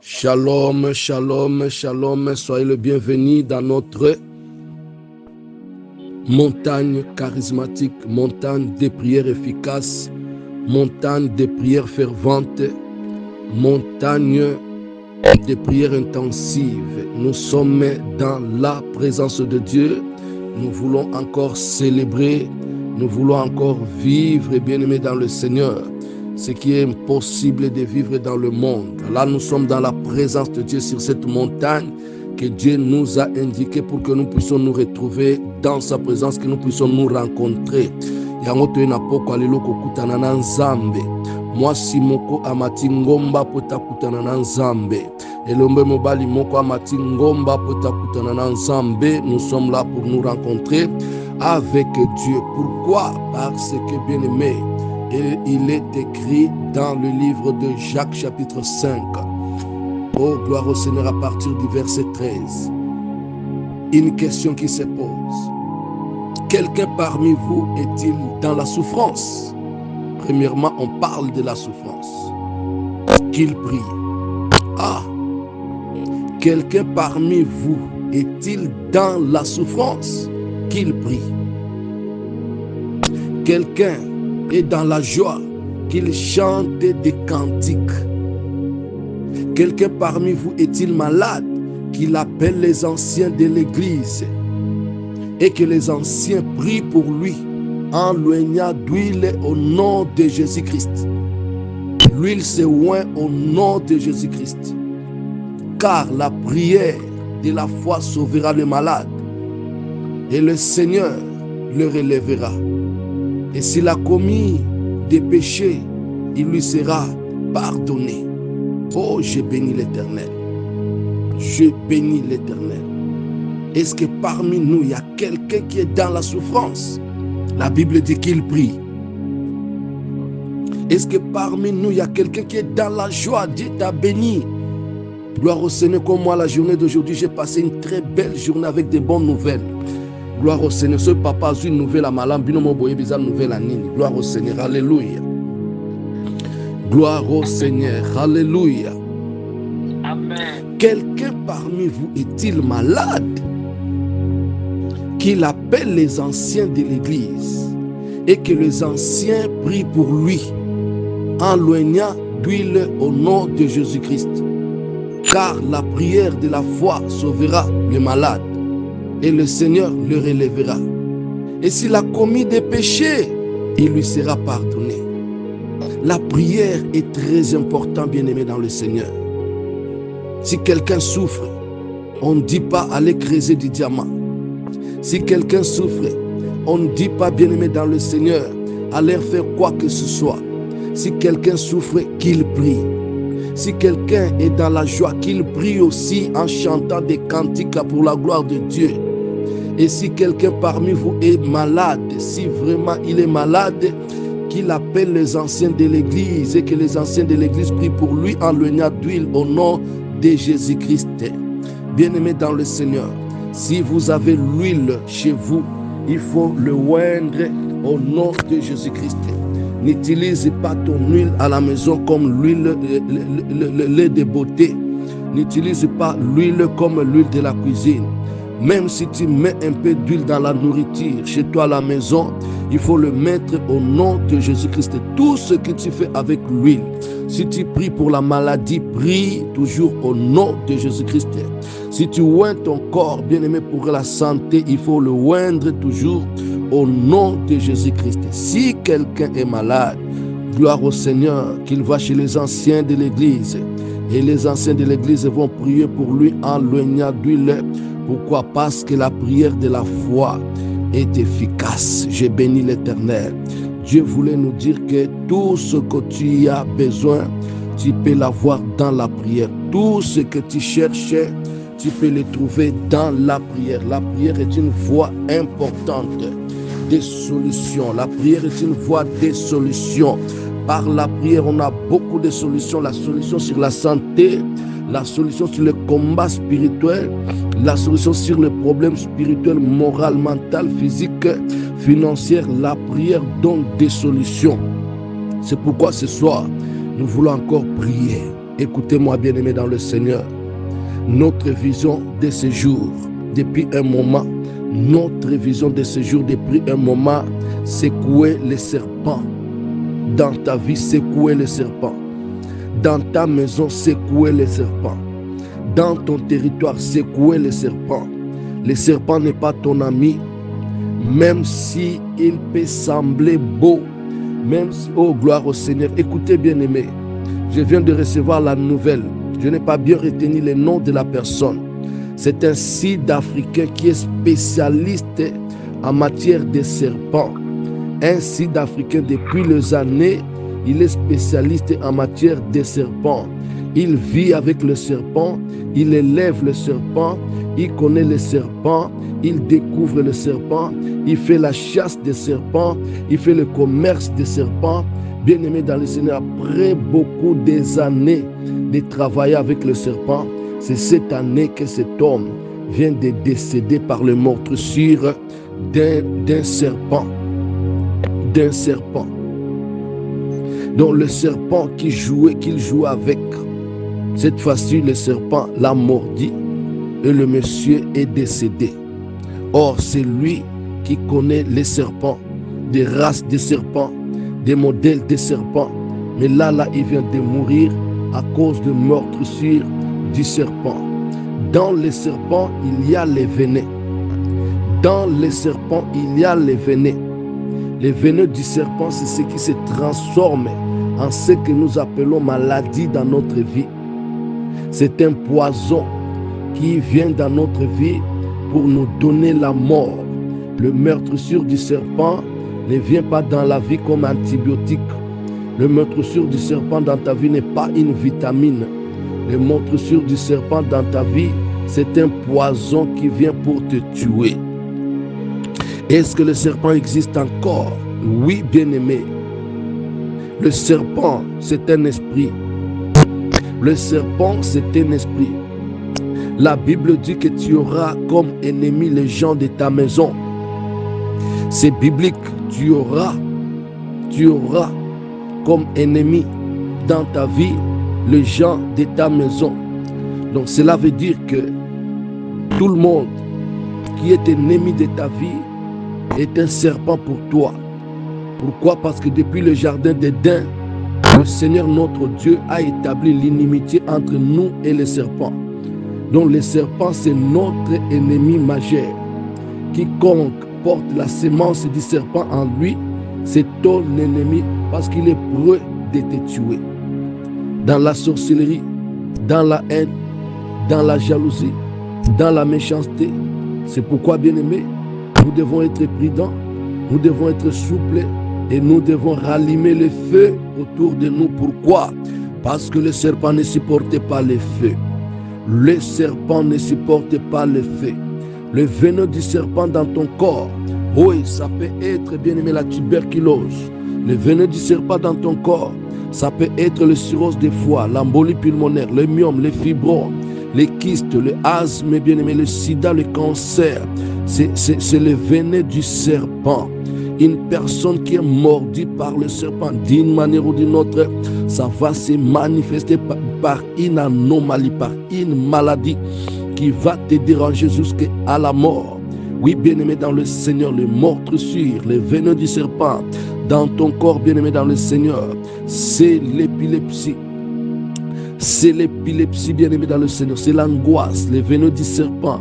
Shalom, shalom, shalom. Soyez le bienvenu dans notre montagne charismatique, montagne de prières efficaces, montagne de prières ferventes, montagne de prières intensives. Nous sommes dans la présence de Dieu. Nous voulons encore célébrer, nous voulons encore vivre, bien-aimés dans le Seigneur, ce qui est impossible de vivre dans le monde. Là, nous sommes dans la présence de Dieu sur cette montagne que Dieu nous a indiquée pour que nous puissions nous retrouver dans sa présence, que nous puissions nous rencontrer. Yango toyena poko alelo kokutana na Nzambe. Mwasi moko amati ngomba pota kutana na Nzambe. Elombe mobali moko amati ngomba pota kutana na Nzambe. Nous sommes là pour nous rencontrer avec Dieu. Pourquoi? Parce que, bien-aimé, il est écrit dans le livre de Jacques chapitre 5. Oh, gloire au Seigneur, à partir du verset 13. Une question qui se pose. Quelqu'un parmi vous est-il dans la souffrance? Premièrement, on parle de la souffrance. Qu'il prie. Ah! Quelqu'un parmi vous est-il dans la souffrance? Qu'il prie. Quelqu'un est dans la joie, qu'il chante des cantiques. Quelqu'un parmi vous est-il malade, qu'il appelle les anciens de l'église et que les anciens prient pour lui en l'oignant d'huile au nom de Jésus-Christ. L'huile se oint au nom de Jésus-Christ, car la prière de la foi sauvera le malade et le Seigneur le relèvera. Et s'il a commis des péchés, il lui sera pardonné. Oh, je bénis l'Éternel. Je bénis l'Éternel. Est-ce que parmi nous, il y a quelqu'un qui est dans la souffrance? La Bible dit qu'il prie. Est-ce que parmi nous, il y a quelqu'un qui est dans la joie? Dieu t'a béni. Gloire au Seigneur, comme moi, la journée d'aujourd'hui, j'ai passé une très belle journée avec des bonnes nouvelles. Gloire au Seigneur. Ce papa a une nouvelle à malam, binomo boye bizarre nouvelle à nini. Gloire au Seigneur. Alléluia. Gloire au Seigneur. Alléluia. Amen. Quelqu'un parmi vous est-il malade? Qu'il appelle les anciens de l'église et que les anciens prient pour lui en l'oignant d'huile au nom de Jésus-Christ. Car la prière de la foi sauvera le malade et le Seigneur le relèvera. Et s'il a commis des péchés, il lui sera pardonné. La prière est très importante, bien-aimé dans le Seigneur. Si quelqu'un souffre, on ne dit pas aller creuser du diamant. Si quelqu'un souffre, on ne dit pas, bien-aimé dans le Seigneur, aller faire quoi que ce soit. Si quelqu'un souffre, qu'il prie. Si quelqu'un est dans la joie, qu'il prie aussi en chantant des cantiques pour la gloire de Dieu. Et si quelqu'un parmi vous est malade, si vraiment il est malade, qu'il appelle les anciens de l'église et que les anciens de l'église prient pour lui en l'oignant d'huile au nom de Jésus-Christ. Bien-aimé dans le Seigneur, si vous avez l'huile chez vous, il faut le oindre au nom de Jésus-Christ. N'utilise pas ton huile à la maison comme l'huile, le lait de beauté. N'utilise pas l'huile comme l'huile de la cuisine. Même si tu mets un peu d'huile dans la nourriture chez toi à la maison, il faut le mettre au nom de Jésus-Christ. Tout ce que tu fais avec l'huile, si tu pries pour la maladie, prie toujours au nom de Jésus-Christ. Si tu oins ton corps, bien-aimé, pour la santé, il faut le oindre toujours au nom de Jésus-Christ. Si quelqu'un est malade, gloire au Seigneur, qu'il va chez les anciens de l'église. Et les anciens de l'église vont prier pour lui en l'oignant d'huile. Pourquoi? Parce que la prière de la foi est efficace. Je bénis l'Éternel. Dieu voulait nous dire que tout ce que tu as besoin, tu peux l'avoir dans la prière. Tout ce que tu cherches, tu peux le trouver dans la prière. La prière est une voie importante des solutions. La prière est une voie des solutions. Par la prière, on a beaucoup de solutions. La solution sur la santé, la solution sur le combat spirituel, la solution sur les problèmes spirituels, moral, mental, physique, financier. La prière donne des solutions. C'est pourquoi ce soir, nous voulons encore prier. Écoutez-moi, bien-aimés dans le Seigneur. Notre vision de ce jour, depuis un moment, secouer les serpents. Dans ta vie, secouer les serpents. Dans ta maison, secouer les serpents. Dans ton territoire, secouer les serpents. Le serpent n'est pas ton ami, même si il peut sembler beau, même si, oh gloire au Seigneur. Écoutez, bien-aimés, je viens de recevoir la nouvelle. Je n'ai pas bien retenu le nom de la personne. C'est un Sud-Africain qui est spécialiste en matière de serpents. Un Sud-Africain depuis les années, il est spécialiste en matière de serpents. Il vit avec le serpent, il élève le serpent, il connaît le serpent, il découvre le serpent, il fait la chasse des serpents, il fait le commerce des serpents. Bien-aimé dans le Seigneur, après beaucoup des années de travailler avec le serpent, c'est cette année que cet homme vient de décéder par le meurtrissure d'un serpent. Donc le serpent qu'il jouait avec, cette fois-ci le serpent l'a mordu et le monsieur est décédé. Or c'est lui qui connaît les serpents, des races de serpents, des modèles de serpents. Mais là, il vient de mourir à cause de meurtrissure du serpent. Dans les serpents, il y a les venins. Dans les serpents, il y a les venins. Les venins du serpent, c'est ce qui se transforme en ce que nous appelons maladie dans notre vie. C'est un poison qui vient dans notre vie pour nous donner la mort. Le meurtrissure du serpent ne vient pas dans la vie comme antibiotique. Le meurtrissure du serpent dans ta vie n'est pas une vitamine. Le meurtrissure du serpent dans ta vie, c'est un poison qui vient pour te tuer. Est-ce que le serpent existe encore? Oui, bien-aimé. Le serpent, c'est un esprit. Le serpent, c'est un esprit. La Bible dit que tu auras comme ennemi les gens de ta maison. C'est biblique. Tu auras comme ennemi dans ta vie les gens de ta maison. Donc cela veut dire que tout le monde qui est ennemi de ta vie est un serpent pour toi. Pourquoi? Parce que depuis le jardin d'Éden, le Seigneur notre Dieu a établi l'inimitié entre nous et les serpents. Donc le serpent, c'est notre ennemi majeur. Quiconque porte la sémence du serpent en lui, c'est ton ennemi parce qu'il est prêt de te tuer. Dans la sorcellerie, dans la haine, dans la jalousie, dans la méchanceté. C'est pourquoi, bien-aimés, nous devons être prudents, nous devons être souples et nous devons rallumer le feu autour de nous. Pourquoi? Parce que le serpent ne supporte pas le feu. Le serpent ne supporte pas le feu. Le venin du serpent dans ton corps, oui, ça peut être, bien-aimé, la tuberculose. Le venin du serpent dans ton corps, ça peut être le cirrhose des foies, l'embolie pulmonaire, le myome, les fibromes, les kystes, le asthme, bien-aimé, le sida, le cancer. C'est le venin du serpent. Une personne qui est mordue par le serpent d'une manière ou d'une autre, ça va se manifester par une anomalie, par une maladie qui va te déranger jusqu'à la mort. Oui, bien-aimé dans le Seigneur, les meurtrissures, les venin du serpent dans ton corps, bien-aimé dans le Seigneur, c'est l'épilepsie. C'est l'épilepsie, bien-aimé dans le Seigneur, c'est l'angoisse, les venin du serpent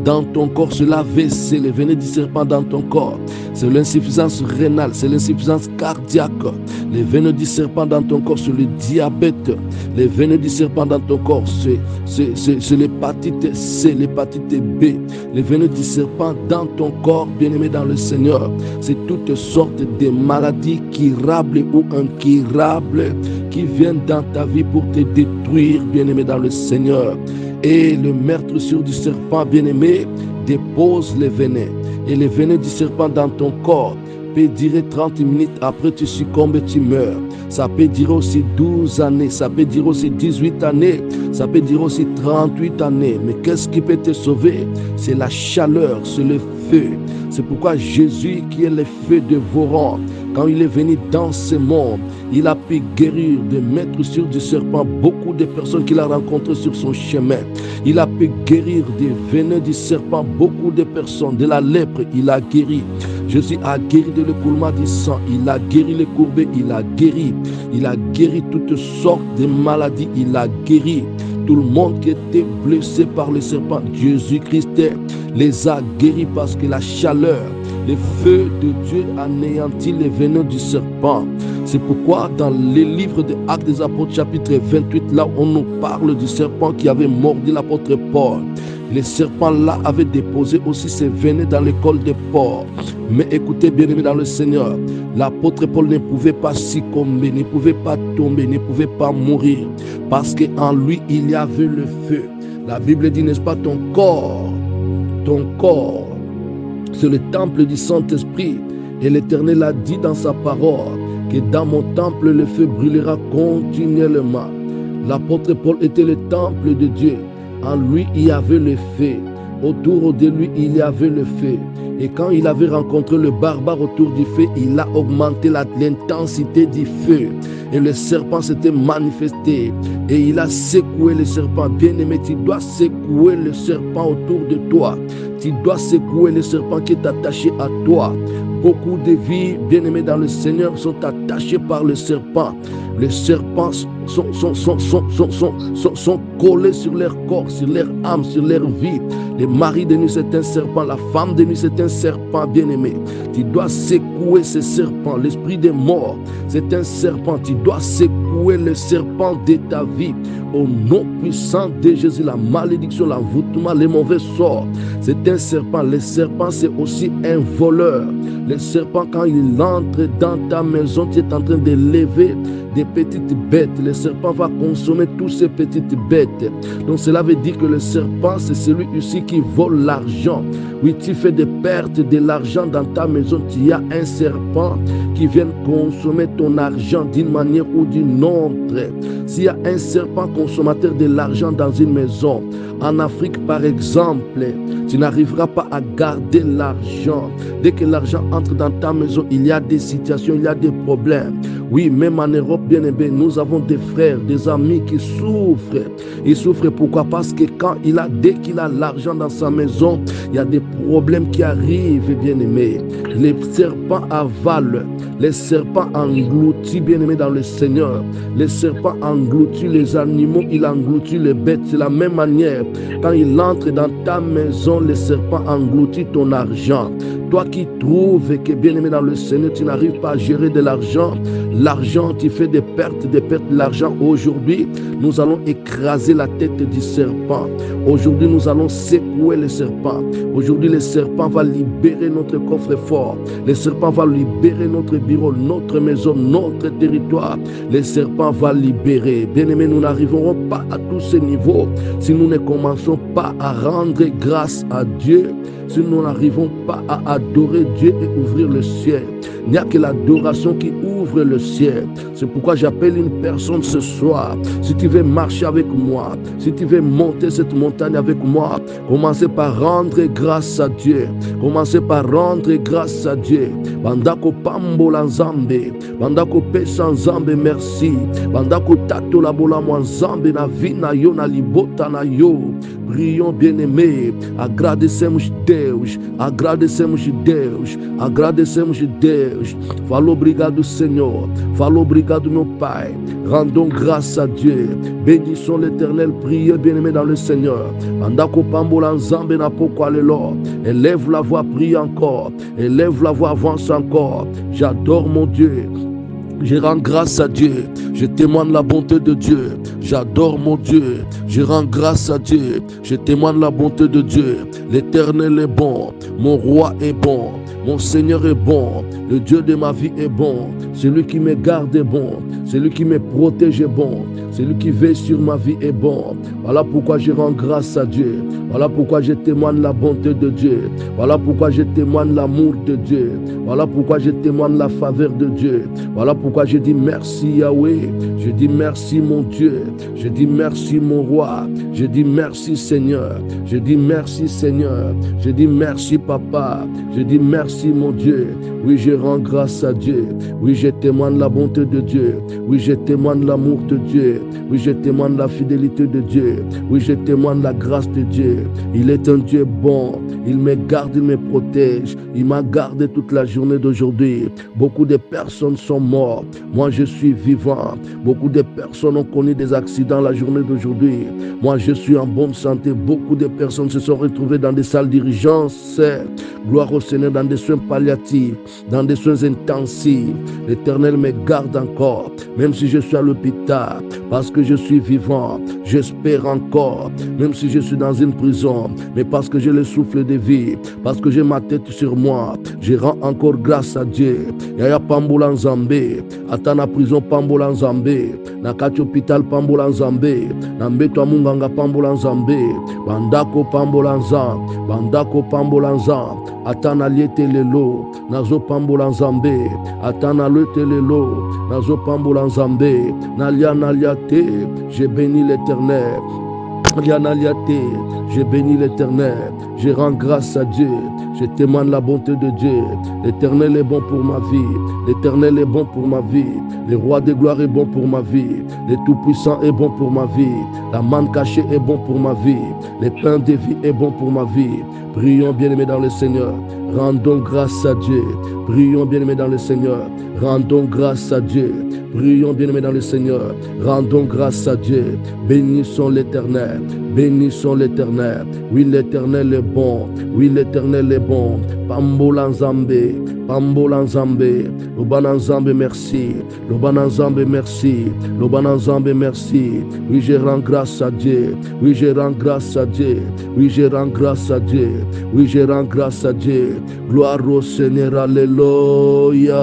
dans ton corps, c'est l'AVC, les venin du serpent dans ton corps, c'est l'insuffisance rénale, c'est l'insuffisance cardiaque, les venin du serpent dans ton corps, c'est le diabète, les venin du serpent dans ton corps, c'est l'hépatite C, l'hépatite B, les venin du serpent dans ton corps, bien-aimé dans le Seigneur, c'est toutes sortes de maladies curables ou incurables qui viennent dans ta vie pour te détruire, bien-aimé dans le Seigneur. Et le meurtrissure du serpent, bien-aimé, dépose les venins. Et les venins du serpent dans ton corps peut durer 30 minutes, après tu succombes et tu meurs. Ça peut durer aussi 12 années, ça peut durer aussi 18 années, ça peut durer aussi 38 années. Mais qu'est-ce qui peut te sauver? C'est la chaleur, c'est le feu. C'est pourquoi Jésus, qui est le feu dévorant, quand il est venu dans ce monde, Il a pu guérir, de mettre sur du serpent beaucoup de personnes qu'il a rencontrées sur son chemin. Il a pu guérir des venins du serpent beaucoup de personnes. De la lèpre, il a guéri. Jésus a guéri de l'écoulement du sang. Il a guéri les courbés. Il a guéri. Il a guéri toutes sortes de maladies. Il a guéri. Tout le monde qui était blessé par le serpent, Jésus-Christ les a guéris parce que la chaleur, le feu de Dieu anéantit les venins du serpent. C'est pourquoi dans les livres des Actes des Apôtres chapitre 28, là on nous parle du serpent qui avait mordu l'apôtre Paul. Le serpent là avait déposé aussi ses venins dans le col de Paul. Mais écoutez bien aimé dans le Seigneur, l'apôtre Paul ne pouvait pas succomber, ne pouvait pas tomber, ne pouvait pas mourir. Parce qu'en lui il y avait le feu. La Bible dit, n'est-ce pas, ton corps, c'est le temple du Saint-Esprit. Et l'Éternel a dit dans sa parole que dans mon temple le feu brûlera continuellement. L'apôtre Paul était le temple de Dieu. En lui il y avait le feu. Autour de lui il y avait le feu. Et quand il avait rencontré le barbare autour du feu, il a augmenté l'intensité du feu. Et le serpent s'était manifesté. Et il a secoué le serpent. Bien-aimé, tu dois secouer le serpent autour de toi. Tu dois secouer le serpent qui est attaché à toi. Beaucoup de vies, bien-aimées dans le Seigneur, sont attachées par le serpent. Les serpents sont collés sur leur corps, sur leur âme, sur leur vie. Le mari de nuit, c'est un serpent. La femme de nuit, c'est un serpent, bien-aimé. Tu dois secouer ce serpent. L'esprit des morts, c'est un serpent. Tu dois secouer le serpent de ta vie. Au nom puissant de Jésus, la malédiction, l'envoûtement, les mauvais sorts, c'est un serpent. Le serpent, c'est aussi un voleur. Le serpent, quand il entre dans ta maison, tu es en train de lever des petites bêtes. Le serpent va consommer toutes ces petites bêtes. Donc cela veut dire que le serpent, c'est celui ici qui vole l'argent. Oui, tu fais des pertes de l'argent dans ta maison. Tu as un serpent qui vient consommer ton argent d'une manière ou d'une autre. S'il y a un serpent consommateur de l'argent dans une maison, en Afrique par exemple, tu n'arriveras pas à garder l'argent. Dès que l'argent entre dans ta maison, il y a des situations, il y a des problèmes. Oui, même en Europe, bien aimé, nous avons des frères, des amis qui souffrent. Ils souffrent pourquoi? Parce que dès qu'il a l'argent dans sa maison, il y a des problèmes qui arrivent, bien aimé. Les serpents avalent, les serpents engloutissent, bien aimé dans le Seigneur. Les serpents engloutissent les animaux, il engloutit les bêtes. C'est la même manière. Quand il entre dans ta maison, les serpents engloutissent ton argent. Toi qui trouves que, bien aimé dans le Seigneur, tu n'arrives pas à gérer de l'argent, tu fais des pertes de l'argent. Aujourd'hui, nous allons écraser la tête du serpent. Aujourd'hui, nous allons secouer le serpent. Aujourd'hui, le serpent va libérer notre coffre-fort. Le serpent va libérer notre bureau, notre maison, notre territoire. Le serpent va libérer. Bien-aimés, nous n'arriverons pas à tous ces niveaux si nous ne commençons pas à rendre grâce à Dieu, si nous n'arrivons pas à adorer Dieu et ouvrir le ciel. Il n'y a que l'adoration qui ouvre le ciel. C'est pourquoi j'appelle une personne ce soir. Si tu veux marcher avec moi, si tu veux monter cette montagne avec moi, commencez par rendre grâce à Dieu. Commencez par rendre grâce à Dieu. Bandako pambola nzambe, bandako pesa nzambe merci, bandako tato la bola mwa nzambe na vi na yo na libota na yo. Prions bien-aimés, agradecemos Deus, agradecemos Deus, agradecemos Deus. Fala obrigado, Senhor. Fala obrigado, meu Pai. Rendons grâce à Dieu. Bénissons l'Éternel. Priez, bien-aimés dans le Seigneur. Andako pambola nzambe na poko alelo. Élève la voix, prie encore. Élève la voix, avance encore. J'adore mon Dieu. Je rends grâce à Dieu. Je témoigne la bonté de Dieu. J'adore mon Dieu. Je rends grâce à Dieu. Je témoigne la bonté de Dieu. L'Éternel est bon. Mon roi est bon. Mon Seigneur est bon. Le Dieu de ma vie est bon. Celui qui me garde est bon. Celui qui me protège est bon. Celui qui veille sur ma vie est bon. Voilà pourquoi je rends grâce à Dieu. Voilà pourquoi je témoigne la bonté de Dieu. Voilà pourquoi je témoigne l'amour de Dieu. Voilà pourquoi je témoigne la faveur de Dieu. Voilà pourquoi je dis merci Yahweh. Je dis merci mon Dieu. Je dis merci mon roi. Je dis merci Seigneur. Je dis merci Seigneur. Je dis merci Papa. Je dis merci mon Dieu. Oui, je rends grâce à Dieu. Oui, je témoigne la bonté de Dieu. Oui, je témoigne l'amour de Dieu. Oui, je témoigne la fidélité de Dieu. Oui, je témoigne la grâce de Dieu. Il est un Dieu bon. Il me garde, il me protège. Il m'a gardé toute la journée d'aujourd'hui. Beaucoup de personnes sont mortes. Moi, je suis vivant. Beaucoup de personnes ont connu des accidents la journée d'aujourd'hui. Moi, je suis en bonne santé. Beaucoup de personnes se sont retrouvées dans des salles d'urgence. Gloire au Seigneur, dans des soins palliatifs, dans des soins intensifs. L'Éternel me garde encore, même si je suis à l'hôpital, parce que je suis vivant. J'espère encore, même si je suis dans une prison, mais parce que j'ai le souffle de vie, parce que j'ai ma tête sur moi, je rends encore grâce à Dieu. Yaya Pambola Nzambe, ata na prison Pambola Nzambe, na kati hôpital Pambola Nzambe, na mbeto Munganga Pambola Nzambe, bandako Pambola Nzambe, bandako Pambola Nzambe, ata na liete lelo, nazo Pambola Nzambe, ata na liete lelo, nazo Pambola Nzambe, nalia te, je bénis l'Éternel. Je bénis l'Éternel, je rends grâce à Dieu, je témoigne la bonté de Dieu. L'Éternel est bon pour ma vie, l'Éternel est bon pour ma vie, le roi de gloire est bon pour ma vie, le Tout-Puissant est bon pour ma vie, la manne cachée est bon pour ma vie, le pain de vie est bon pour ma vie. Prions bien-aimés dans le Seigneur, rendons grâce à Dieu. Prions bien-aimés dans le Seigneur, rendons grâce à Dieu. Prions bien-aimés dans le Seigneur, rendons grâce à Dieu. Bénissons l'Éternel, bénissons l'Éternel. Oui, l'Éternel est bon, oui, l'Éternel est bon. Pambola Nzambe, Pambola Nzambe, Lobana Nzambe merci, Lobana Nzambe merci, Lobana Nzambe merci. Oui, je rends grâce à Dieu, oui, je rends grâce à Dieu, oui, je rends grâce à Dieu, oui, je rends grâce à Dieu. Gloire au Seigneur, alléluia.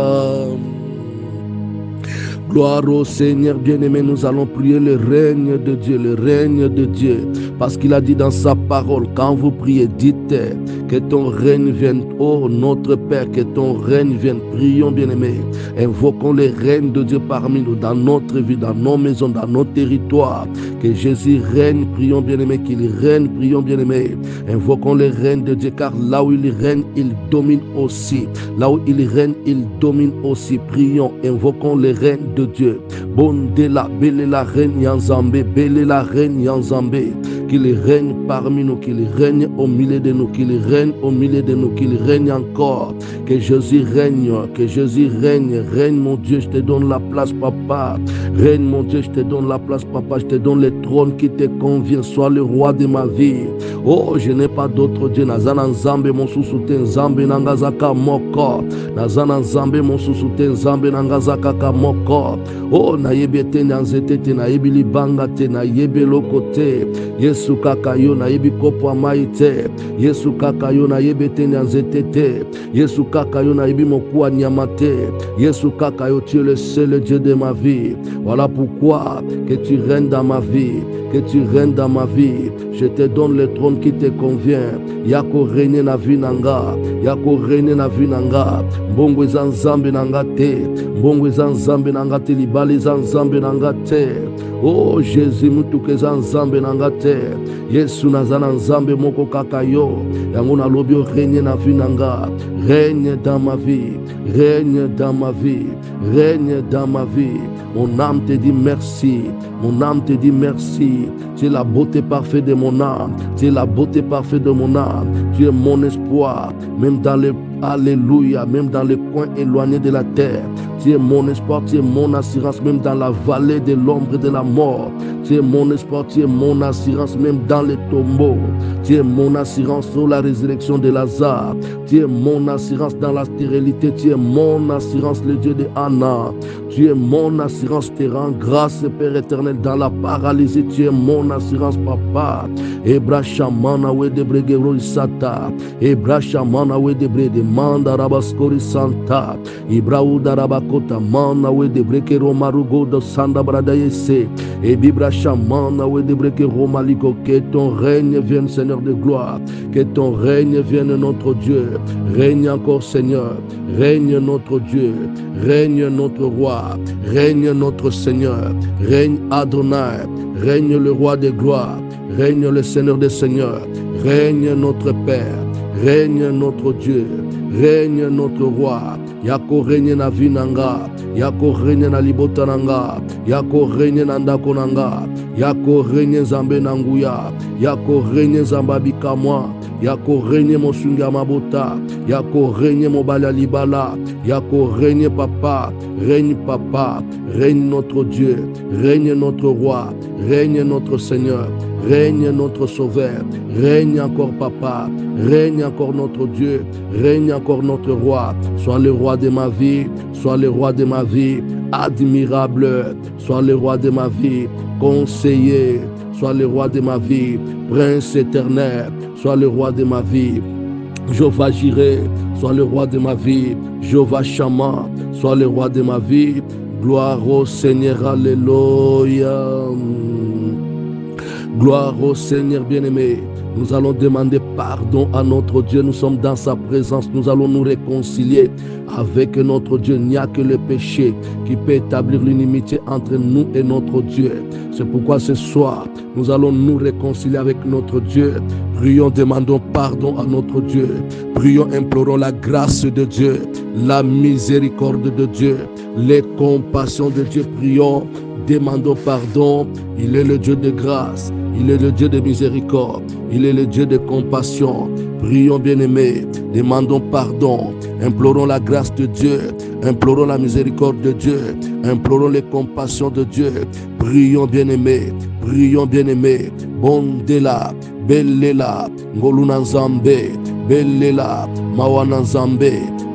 Gloire au Seigneur bien-aimé, nous allons prier le règne de Dieu, le règne de Dieu. Parce qu'il a dit dans sa parole, quand vous priez, dites que ton règne vienne, oh notre Père, que ton règne vienne. Prions bien-aimé, invoquons le règne de Dieu parmi nous, dans notre vie, dans nos maisons, dans nos territoires. Que Jésus règne, prions bien-aimé, qu'il règne, prions bien-aimé. Invoquons le règne de Dieu, car là où il règne, il domine aussi. Là où il règne, il domine aussi. Prions, invoquons le règne de Dieu. Bondela, belle la reine Yanzambe, belle la reine Yanzambe. Qu'il règne parmi nous, qu'il règne au milieu de nous, qu'il règne au milieu de nous, qu'il règne encore. Que Jésus règne, que Jésus règne. Règne mon Dieu, je te donne la place papa. Règne mon Dieu, je te donne la place papa. Je te donne le trône qui te convient. Sois le roi de ma vie. Oh, je n'ai pas d'autre Dieu. Nazana Nzambe, mon sous-soute Nzambe Nangazaka moko. Nazana Nzambe, mon sous-soute Nzambe Nangazaka moko. Oh, nayebi te nyanzete te nayebi libanga te nayebi lokote. Yesu kaka yo nayebi kopo amai te. Yesu kaka yo nayebi te nyanzete te. Yesu kaka yo nayebi mokuwa nyama te. Yesu kaka yo, tu es le seul Dieu de ma vie. Voilà pourquoi que tu règnes dans ma vie, que tu règnes dans ma vie. Je te donne le trône qui te convient. Yako règne na vie nanga, yako règne na vie nanga. Mbongo eza nzambe nanga te, mbongo eza nzambe nanga te, libala eza nzambe nanga te. Oh Jésus, mutuka eza nzambe nanga te. Yesu naza na nzambe moko kaka yo. Yango nalobi règne na vie nanga. Règne dans ma vie, règne dans ma vie, règne dans ma vie. Mon âme te dit merci, mon âme te dit merci. Tu es la beauté parfaite de mon âme, tu es la beauté parfaite de mon âme. Tu es mon espoir, même dans le Alléluia, même dans les coins éloignés de la terre. Tu es mon espoir, tu es mon assurance, même dans la vallée de l'ombre de la mort. Tu es mon espoir, tu es mon assurance, même dans les tombeaux. Tu es mon assurance sur la résurrection de Lazare. Tu es mon assurance dans la stérilité. Tu es mon assurance, le Dieu de Anna. Tu es mon assurance, te rends grâce, Père éternel, dans la paralysie. Tu es mon assurance, Papa. Ebra Shamana we de Bregero Sata. Ebra Shamana we de Bre de Manda Rabaskori Santa. Ibra Udarabakota Mana we de Brekero Marugo de Sanda Bradayese. Et Bibra Shamana we de Brekero Maliko. Que ton règne vienne, Seigneur de gloire. Que ton règne vienne, notre Dieu. Règne encore, Seigneur. Règne notre Dieu. Règne notre roi. Règne notre Seigneur. Règne Adonai. Règne le roi de gloire. Règne le Seigneur des seigneurs. Règne notre Père. Règne notre Dieu. Règne notre roi. yako renye na vinanga, yako renye na libota nanga, yako renye na ndako nanga, yako renye nzambe na nguya, yako renye nzamba bikamwa, yako renye mosunga mabota, yako renye mobala libala, yako renye papa, règne notre Dieu, règne notre roi, règne notre Seigneur, règne notre Sauveur, règne encore papa, règne encore notre Dieu, règne encore notre roi. Sois le roi de ma vie, sois le roi de ma vie, admirable, sois le roi de ma vie, conseiller, sois le roi de ma vie, prince éternel, sois le roi de ma vie. Jéhovah Jireh, sois le roi de ma vie. Jéhovah Shammah, sois le roi de ma vie. Gloire au Seigneur, alléluia. Gloire au Seigneur bien-aimé. Nous allons demander pardon à notre Dieu. Nous sommes dans sa présence. Nous allons nous réconcilier avec notre Dieu. Il n'y a que le péché qui peut établir l'inimitié entre nous et notre Dieu. C'est pourquoi ce soir, nous allons nous réconcilier avec notre Dieu. Prions, demandons pardon à notre Dieu. Prions, implorons la grâce de Dieu, la miséricorde de Dieu, les compassions de Dieu. Prions, demandons pardon. Il est le Dieu de grâce. Il est le Dieu de miséricorde. Il est le Dieu de compassion. Prions, bien-aimés, demandons pardon. Implorons la grâce de Dieu. Implorons la miséricorde de Dieu. Implorons les compassions de Dieu. Prions, bien-aimés. Prions, bien-aimés. Bondela, Bellela, Ngoluna Nzambe, Bellela, Mawana Nzambe,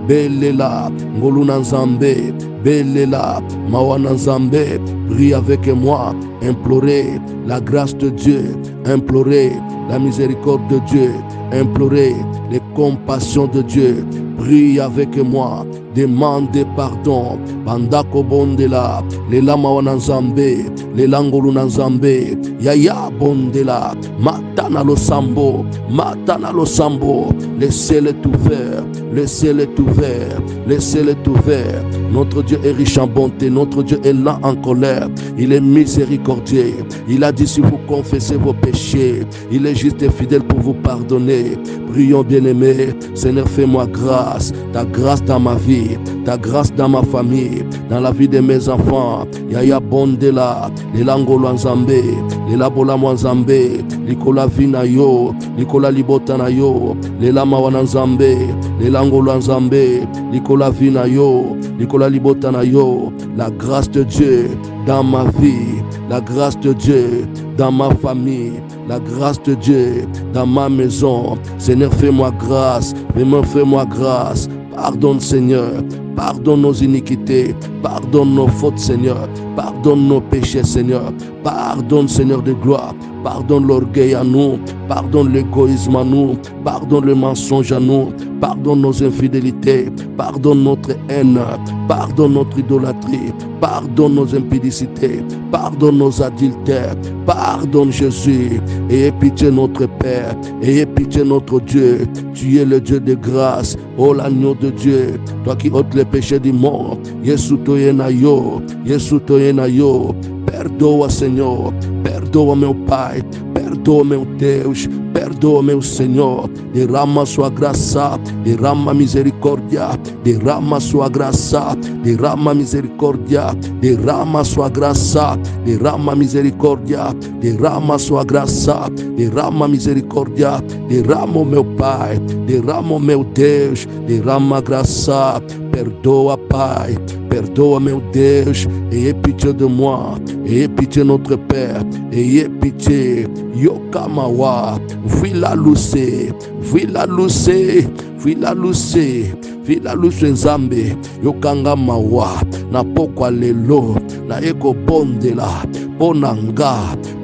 Bellela, Ngoluna Nzambe, Bellela, Mawana Nzambe. Prie avec moi, implorez la grâce de Dieu, implorez la miséricorde de Dieu, implorez les compassions de Dieu. Prie avec moi, demandez pardon. Bandako bondela, lela mawana nzambe, lela ngoluna nzambe, yaya bondela, matana lo sambo, matana lo sambo. Laissez-le tout faire, laissez-le tout faire, laissez-le tout faire. Notre Dieu est riche en bonté, notre Dieu est lent en colère, il est miséricordieux. Il a dit si vous confessez vos péchés, il est juste et fidèle pour vous pardonner. Prions bien-aimés, Seigneur, fais-moi grâce, ta grâce dans ma vie, ta grâce dans ma famille, dans la vie de mes enfants. Yaya bondela, lelangolo nzambe, lelabola nzambe, likola vina yo, likola libota na yo, lelama wana nzambe, lelangolo nzambe, likola vina yo, likola libota na yo. La grâce de Dieu dans ma vie, la grâce de Dieu dans ma famille, la grâce de Dieu dans ma maison. Seigneur, fais-moi grâce, fais-moi grâce. Pardonne, Seigneur, pardonne nos iniquités, pardonne nos fautes, Seigneur, pardonne nos péchés, Seigneur, pardonne, Seigneur de gloire, pardonne l'orgueil à nous, pardonne l'égoïsme à nous, pardonne le mensonge à nous, pardonne nos infidélités, pardonne notre haine, pardonne notre idolâtrie, pardonne nos impudicités, pardonne nos adultères, pardonne Jésus, ayez pitié notre Père, ayez pitié notre Dieu. Tu es le Dieu de grâce, oh l'agneau de Dieu, toi qui ôtes les péchés du monde. Yesu toyena yo, Yesu toyena yo. Perdoa, Senhor, perdoa, meu Pai, perdoa, meu Deus, perdoa, meu Senhor. Derrama sua graça, derrama misericórdia, derrama sua graça, derrama misericórdia, derrama sua graça, derrama misericórdia, derrama sua graça, derrama misericórdia, derrama, meu Pai, derrama, meu Deus, derrama graça. Perdoa, Pai, perdoa, meu Deus, ayez pitié de moi, ayez pitié notre Père, ayez pitié. Yokamawa, vila luce, vila luce, vila luce, vila luce nzambe, yokanga mawa, na pokwa lelo, na eko bondela, ponanga,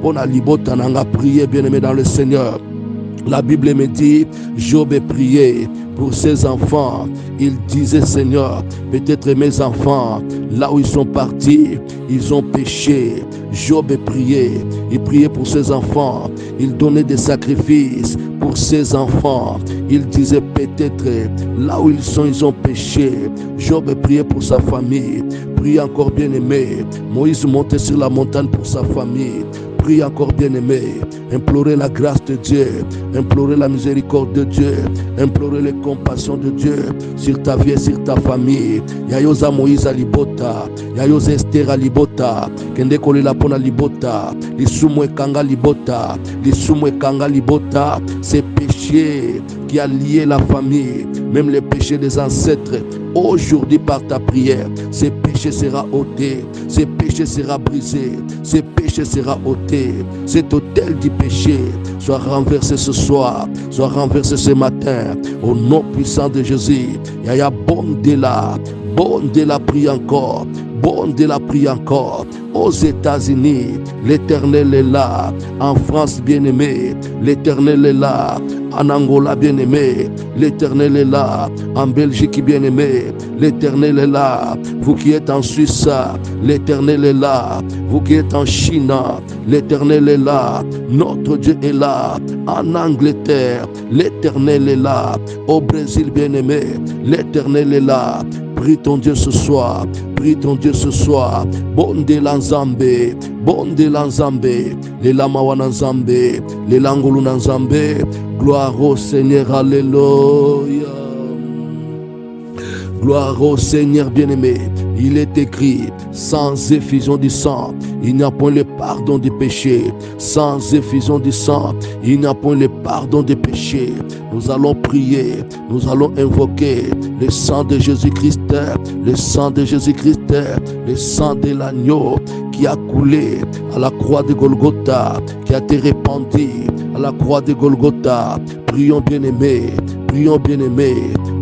pona libota nanga. Priez, bien-aimé dans le Seigneur. La Bible me dit, Job est prié pour ses enfants. Il disait, Seigneur, peut-être mes enfants, là où ils sont partis, ils ont péché. Job est prié, il priait pour ses enfants. Il donnait des sacrifices pour ses enfants. Il disait, peut-être là où ils ont péché. Job est prié pour sa famille. Prie encore, bien-aimé. Moïse montait sur la montagne pour sa famille. Prie encore, bien-aimé. Implorez la grâce de Dieu. Implorez la miséricorde de Dieu. Implorez les compassions de Dieu sur ta vie et sur ta famille. Yayoza Moïse Alibota. Yayoza Esther Alibota. Kende kolela pona libota. Lisumwe kanga libota. Lisumwe kanga libota. Ces péchés qui a lié la famille, même les péchés des ancêtres, aujourd'hui par ta prière, ces péchés sera ôté, ces péchés sera brisé, ces péchés sera ôté. Cet autel du péché soit renversé ce soir, soit renversé ce matin, au nom puissant de Jésus. Yaya Bondela, Bondela prie encore. Bondela prie encore. Aux États-Unis, l'Éternel est là. En France, bien-aimé, l'Éternel est là. En Angola, bien-aimé, l'Éternel est là. En Belgique, bien-aimé, l'Éternel est là. Vous qui êtes en Suisse, l'Éternel est là. Vous qui êtes en Chine, l'Éternel est là. Notre Dieu est là. En Angleterre, l'Éternel est là. Au Brésil, bien-aimé, l'Éternel est là. Prie ton Dieu ce soir, prie ton Dieu ce soir. Bonde l'Anzambe, bonde l'Anzambe, les lamawana Nzambe, les langolu Nzambe. Gloire au Seigneur, alléluia. Gloire au Seigneur bien-aimé. Il est écrit, sans effusion du sang, il n'y a point le pardon des péchés. Sans effusion du sang, il n'y a point le pardon des péchés. Nous allons prier, nous allons invoquer le sang de Jésus-Christ, le sang de Jésus-Christ, le sang de l'agneau qui a coulé à la croix de Golgotha, qui a été répandu à la croix de Golgotha. Prions bien-aimés, prions bien-aimés.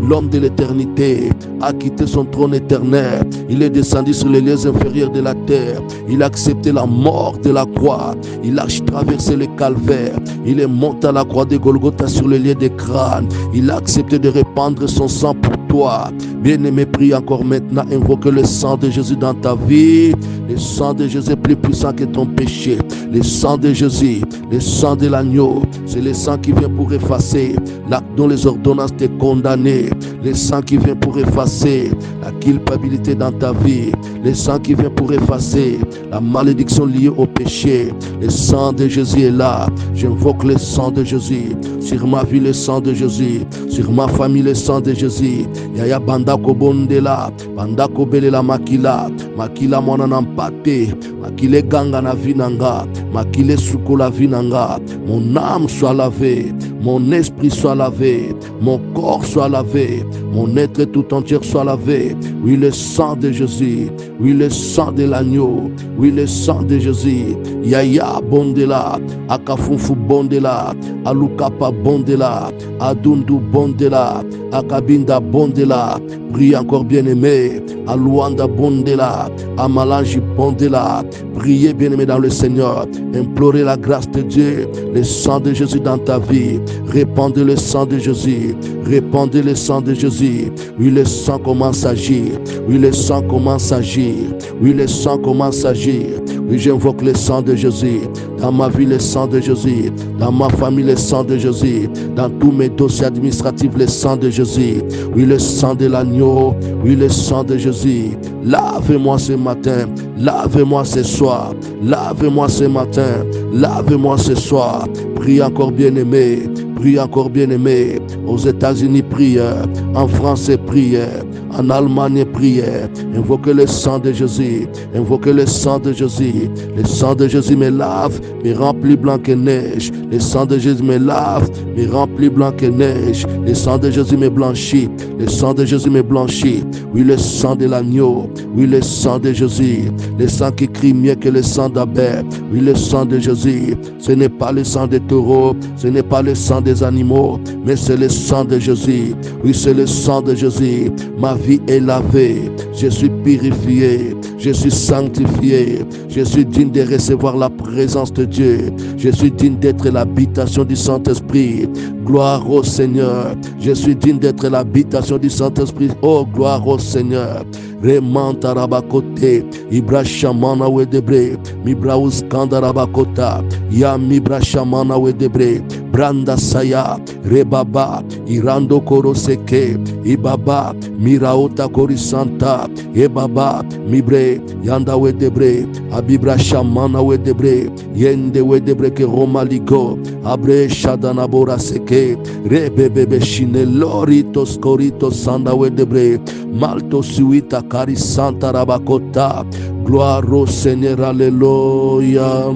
L'homme de l'éternité a quitté son trône éternel. Il est descendu sur les lieux inférieurs de la terre. Il a accepté la mort de la croix. Il a traversé le calvaire. Il est monté à la croix de Golgotha sur le lieu des crânes. Il a accepté de répandre son sang pour toi. Bien-aimé, prie encore maintenant. Invoque le sang de Jésus dans ta vie. Le sang de Jésus est plus puissant que ton péché. Le sang de Jésus, le sang de l'agneau, c'est le sang qui vient pour effacer l'acte dont les ordonnances t'ont condamné. Le sang qui vient pour effacer la culpabilité dans ta vie. Le sang qui vient pour effacer la malédiction liée au péché. Le sang de Jésus est là. J'invoque le sang de Jésus. Sur ma vie, le sang de Jésus. Sur ma famille, le sang de Jésus. Yaya bandako bondela. Bandako belela makila. Makila mwana nampate. Makile ganga na vinanga. Makile suko la vinanga. Mon âme soit lavée. Mon esprit soit lavé. Mon corps soit lavé. Mon être tout entier soit lavé. Oui, le sang de Jésus. Oui, le sang de l'agneau. Oui, le sang de Jésus. Yaya bondela. Akafunfu bondela. Alukapa bondela. Adundu bondela. Akabinda bondela. Prie encore bien-aimé. Aluanda bondela. Amalangi bondela. Priez bien-aimé dans le Seigneur. Implorez la grâce de Dieu. Le sang de Jésus dans ta vie. Répandez le sang de Jésus. Répandez le sang de Jésus. Oui, le sang commence à agir. Oui, le sang commence à agir. Oui, le sang commence à agir. Oui, j'invoque le sang de Jésus. Dans ma vie, le sang de Jésus. Dans ma famille, le sang de Jésus. Dans tous mes dossiers administratifs, le sang de Jésus. Oui, le sang de l'agneau. Oui, le sang de Jésus. Lave-moi ce matin. Lave-moi ce soir. Lave-moi ce matin. Lave-moi ce soir. Prie encore bien-aimé. Prie encore bien-aimé. Aux États-Unis, prière. En France, prière. En Allemagne, prière. Invoquez le sang de Jésus. Invoquez le sang de Jésus. Le sang de Jésus me lave, me rend plus blanc que neige. Le sang de Jésus me lave, me rend plus blanc que neige. Le sang de Jésus me blanchit. Le sang de Jésus me blanchit. Oui, le sang de l'agneau. Oui, le sang de Jésus. Le sang qui crie mieux que le sang d'Abel. Oui, le sang de Jésus. Ce n'est pas le sang des taureaux. Ce n'est pas le sang des animaux. Mais c'est le sang de Jésus. Oui, c'est le sang de Jésus. Ma vie est lavée. Je suis purifié. Je suis sanctifié. Je suis digne de recevoir la présence de Dieu. Je suis digne d'être l'habitation du Saint-Esprit. Gloire au Seigneur. Je suis digne d'être l'habitation du Saint-Esprit. Oh, gloire au Seigneur. Remanta rabakote, Ibra shamana wedebre, Mibra uskanda rabakota, Ya mibra shamana wedebre, Branda saya, Rebaba, Irando koroseke, Ibaba, Miraota korisanta, Ebaba, Mibre, Yanda wedebre, Abibra shamana wedebre, Yende wedebre ke romaligo, Abre shadana bora seke, Rebebebe shine loritos koritos sanda wedebre, Malto suita cari santa rabakota. Gloire au Seigneur, alléluia.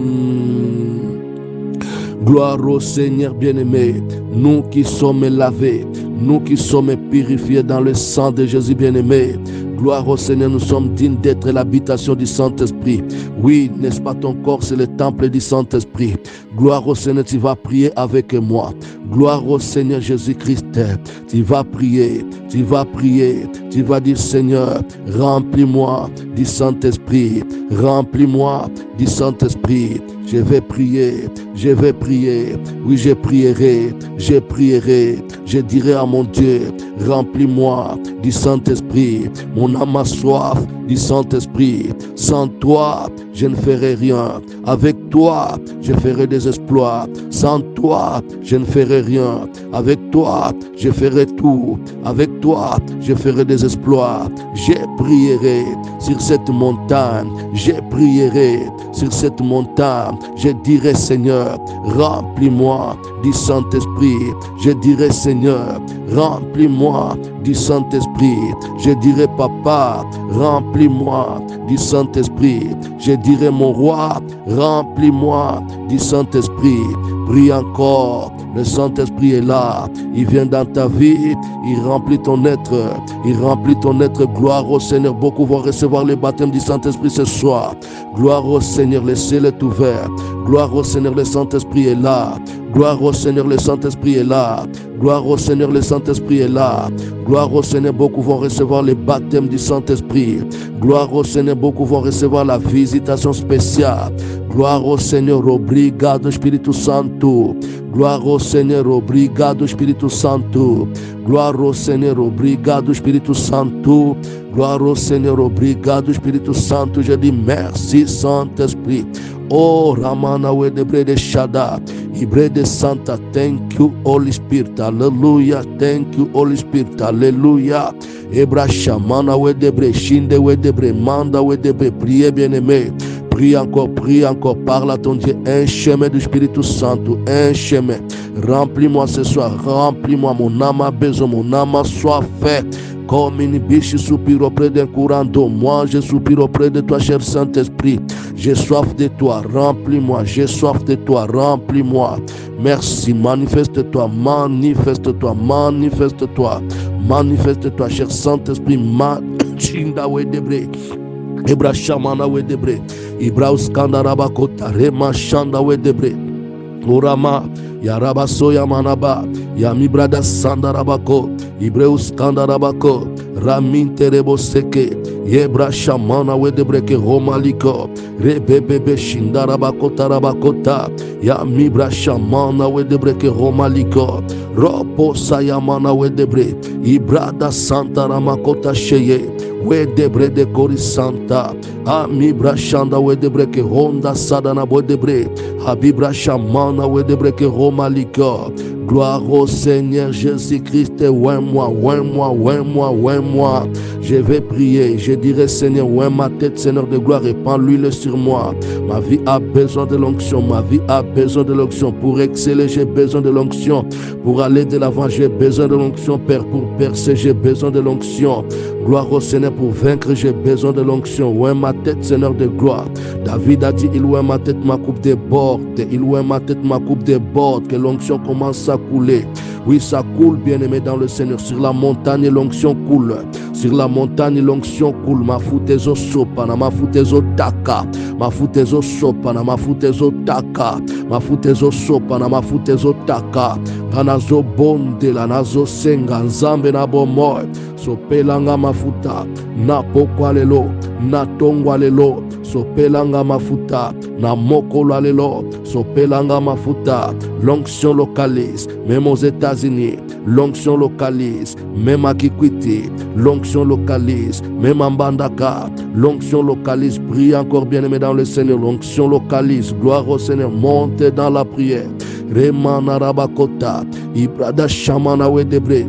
Gloire au Seigneur bien-aimé, nous qui sommes lavés, nous qui sommes purifiés dans le sang de Jésus bien-aimé. Gloire au Seigneur, nous sommes dignes d'être l'habitation du Saint-Esprit. Oui, n'est-ce pas, ton corps, c'est le temple du Saint-Esprit. Gloire au Seigneur, tu vas prier avec moi. Gloire au Seigneur Jésus-Christ. Tu vas prier, tu vas prier, tu vas dire Seigneur, remplis-moi du Saint-Esprit, remplis-moi du Saint-Esprit. Je vais prier, oui je prierai, je dirai à mon Dieu, remplis-moi du Saint-Esprit, mon âme a soif du Saint-Esprit, sans toi je ne ferai rien, avec toi je ferai des exploits, sans toi je ne ferai rien, avec toi je ferai tout, avec toi je ferai des exploits, je prierai sur cette montagne, je prierai sur cette montagne, je dirai Seigneur, remplis-moi du Saint-Esprit, je dirai Seigneur, remplis-moi du Saint-Esprit, je dirai Papa, remplis-moi du Saint-Esprit, je dirai mon roi, remplis-moi du Saint-Esprit. Prie encore, le Saint-Esprit est là, il vient dans ta vie, il remplit ton être, gloire au Seigneur. Beaucoup vont recevoir le baptême du Saint-Esprit ce soir. Gloire au Seigneur, le ciel est ouvert. Gloire au Seigneur, le Saint-Esprit est là. Gloire au Seigneur, le Saint-Esprit est là. Gloire au Seigneur, le Saint-Esprit est là. Gloire au Seigneur, beaucoup vont recevoir le baptême du Saint-Esprit. Gloire au Seigneur, beaucoup vont recevoir la visitation spéciale. Gloire au Seigneur, obrigado Espírito Santo. Gloire au Seigneur, obrigado Espírito Santo. Gloire au Seigneur, obrigado Espírito Santo. Gloire au Seigneur, obrigado Espírito Santo. Je dis merci Saint-Esprit. Oh, Ramana Wedebre de Shada, Ibre de Santa, thank you, Holy Spirit, Hallelujah, thank you, Holy Spirit, Hallelujah. Ebra Shamana Wedebre, Shinde Wedebre, Manda Wedebre, priez bien-aimé. Prie encore, parle à ton Dieu, un chemin du Espírito Santo, un chemin. Remplis-moi ce soir, remplis-moi, mon âme a besoin, mon âme a soif. Comme une biche soupire auprès d'un courant d'eau, moi je soupire auprès de toi, cher Saint-Esprit. J'ai soif de toi, remplis-moi, j'ai soif de toi, remplis-moi. Merci, manifeste-toi, manifeste-toi, manifeste-toi, manifeste-toi, cher Saint-Esprit. Machinda Wedebre, Ebra Shamana Wedebre, Ibra Uskanda Rabakota, Rema Shanda Wedebre, Urama, Yaraba Soya Manaba, Yamibrada Sandarabako, Ibreus Kandarabako, Ramin Terebo Seke, Yebra Shamana Wedebreke Romaliko, Rebebebe Shindarabako Tarabakota, Yamibra Shamana Wedebreke Romaliko, Ropo Sayamana Wedebre, Ibrada Santa Ramakota Sheye, Wedebre de Korisanta, Amibra Shanda Wedebreke Honda Sadana Wedebre, Habibra Shamana Wedebreke Romaliko. Gloire au Seigneur Jésus-Christ, ouin-moi. Je vais prier, je dirai Seigneur, ouin ma tête, Seigneur de gloire, répand l'huile sur moi. Ma vie a besoin de l'onction, ma vie a besoin de l'onction. Pour exceller, j'ai besoin de l'onction. Pour aller de l'avant, j'ai besoin de l'onction. Père, pour percer, j'ai besoin de l'onction. Gloire au Seigneur, pour vaincre, j'ai besoin de l'onction. Ouin ma tête, Seigneur de gloire. David a dit, il ouin ma tête, ma coupe déborde. Il ouin ma tête, ma coupe déborde. Que l'onction commence à couler. Oui, ça coule, bien-aimé dans le Seigneur. Sur la montagne, l'onction coule. Sur la montagne, l'onction coule. Ma foutezo sopana, ma foutezo taka. Ma foutezo sopana, ma foutezo taka. Ma foutezo sopana, ma foutezo taka. Kanazo bonde la nazo senga nzambe na bomoy. Sopelanga mafuta. Na pokwa lelo. Na tongwa lelo. sopelanga mafuta na mokolo lelo, sopelanga mafuta. L'onction localise même aux États-Unis, l'onction localise même à Kikwiti, l'onction localise même en Bandaka, l'onction localise. Prie encore, bien-aimé dans le Seigneur, l'onction localise. Gloire au Seigneur, montez dans la prière. Remana Rabakota, Ibrada Shamana Wedebre,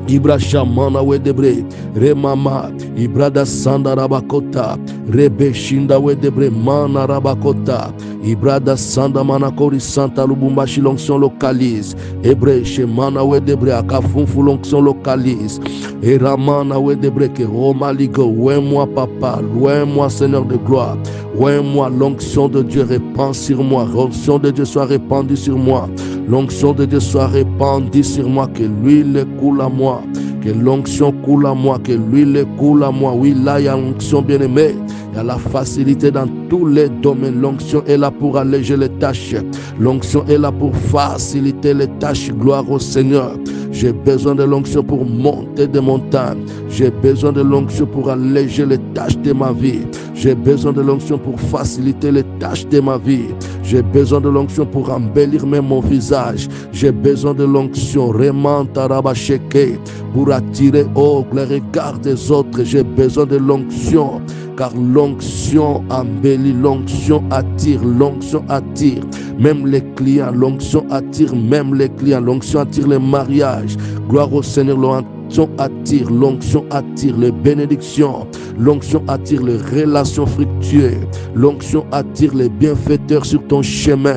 Ibra Shamana Wedebre, Remama, Ibrada Sanda Rabakota, Rebe Shinda Wedebre, Mana Rabakota, Ibrada Sanda Manakori Santa Lubumbashi, l'onction localise. Ebre Shemana Wedebre, Akafunfu, l'onction localise. Et Ramana Wedebre, que Roma Ligo, oué moi papa, loin moi Seigneur de gloire. Ouais, moi, l'onction de Dieu répand sur moi. L'onction de Dieu soit répandue sur moi. L'onction de Dieu soit répandue sur moi. Que l'huile coule à moi. Que l'onction coule à moi. Que l'huile coule à moi. Oui, là, il y a l'onction bien-aimée. Il y a la facilité dans tous les domaines. L'onction est là pour alléger les tâches. L'onction est là pour faciliter les tâches. Gloire au Seigneur. J'ai besoin de l'onction pour monter des montagnes. J'ai besoin de l'onction pour alléger les tâches de ma vie. J'ai besoin de l'onction pour faciliter les tâches de ma vie. J'ai besoin de l'onction pour embellir même mon visage. J'ai besoin de l'onction, Remantarabasheke, pour attirer les regards des autres. J'ai besoin de l'onction, car l'onction embellit, l'onction attire, l'onction attire même les clients, l'onction attire même les clients, l'onction attire les mariages. Gloire au Seigneur, l'onction attire les bénédictions, l'onction attire les relations fructueuses, l'onction attire les bienfaiteurs sur ton chemin.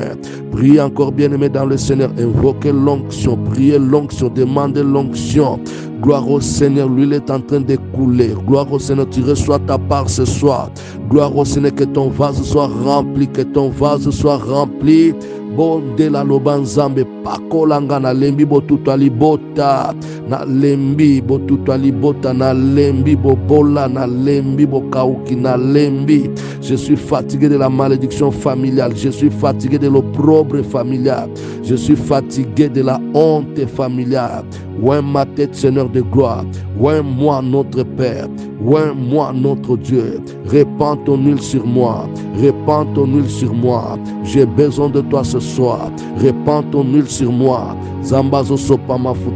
Priez encore, bien-aimé dans le Seigneur, invoquez l'onction, priez l'onction, demandez l'onction. Gloire au Seigneur, l'huile est en train de couler. Gloire au Seigneur, tu reçois ta part ce soir. Gloire au Seigneur, que ton vase soit rempli, que ton vase soit rempli. Bonde la lobanzambe pakolanga na lembi botutu alibota na lembi botutu alibota na lembi bobola na lembi bokauki na lembi. Je suis fatigué de la malédiction familiale. Je suis fatigué de l'opprobre familial. Je suis fatigué de la honte familiale. Ouais ma tête, Seigneur de gloire. Ouais moi notre Père. Ouais moi notre Dieu. Répands ton huile sur moi. Répands ton huile sur moi. J'ai besoin de toi ce soir. Répands ton huile sur moi. Zambazo sopa mafuta.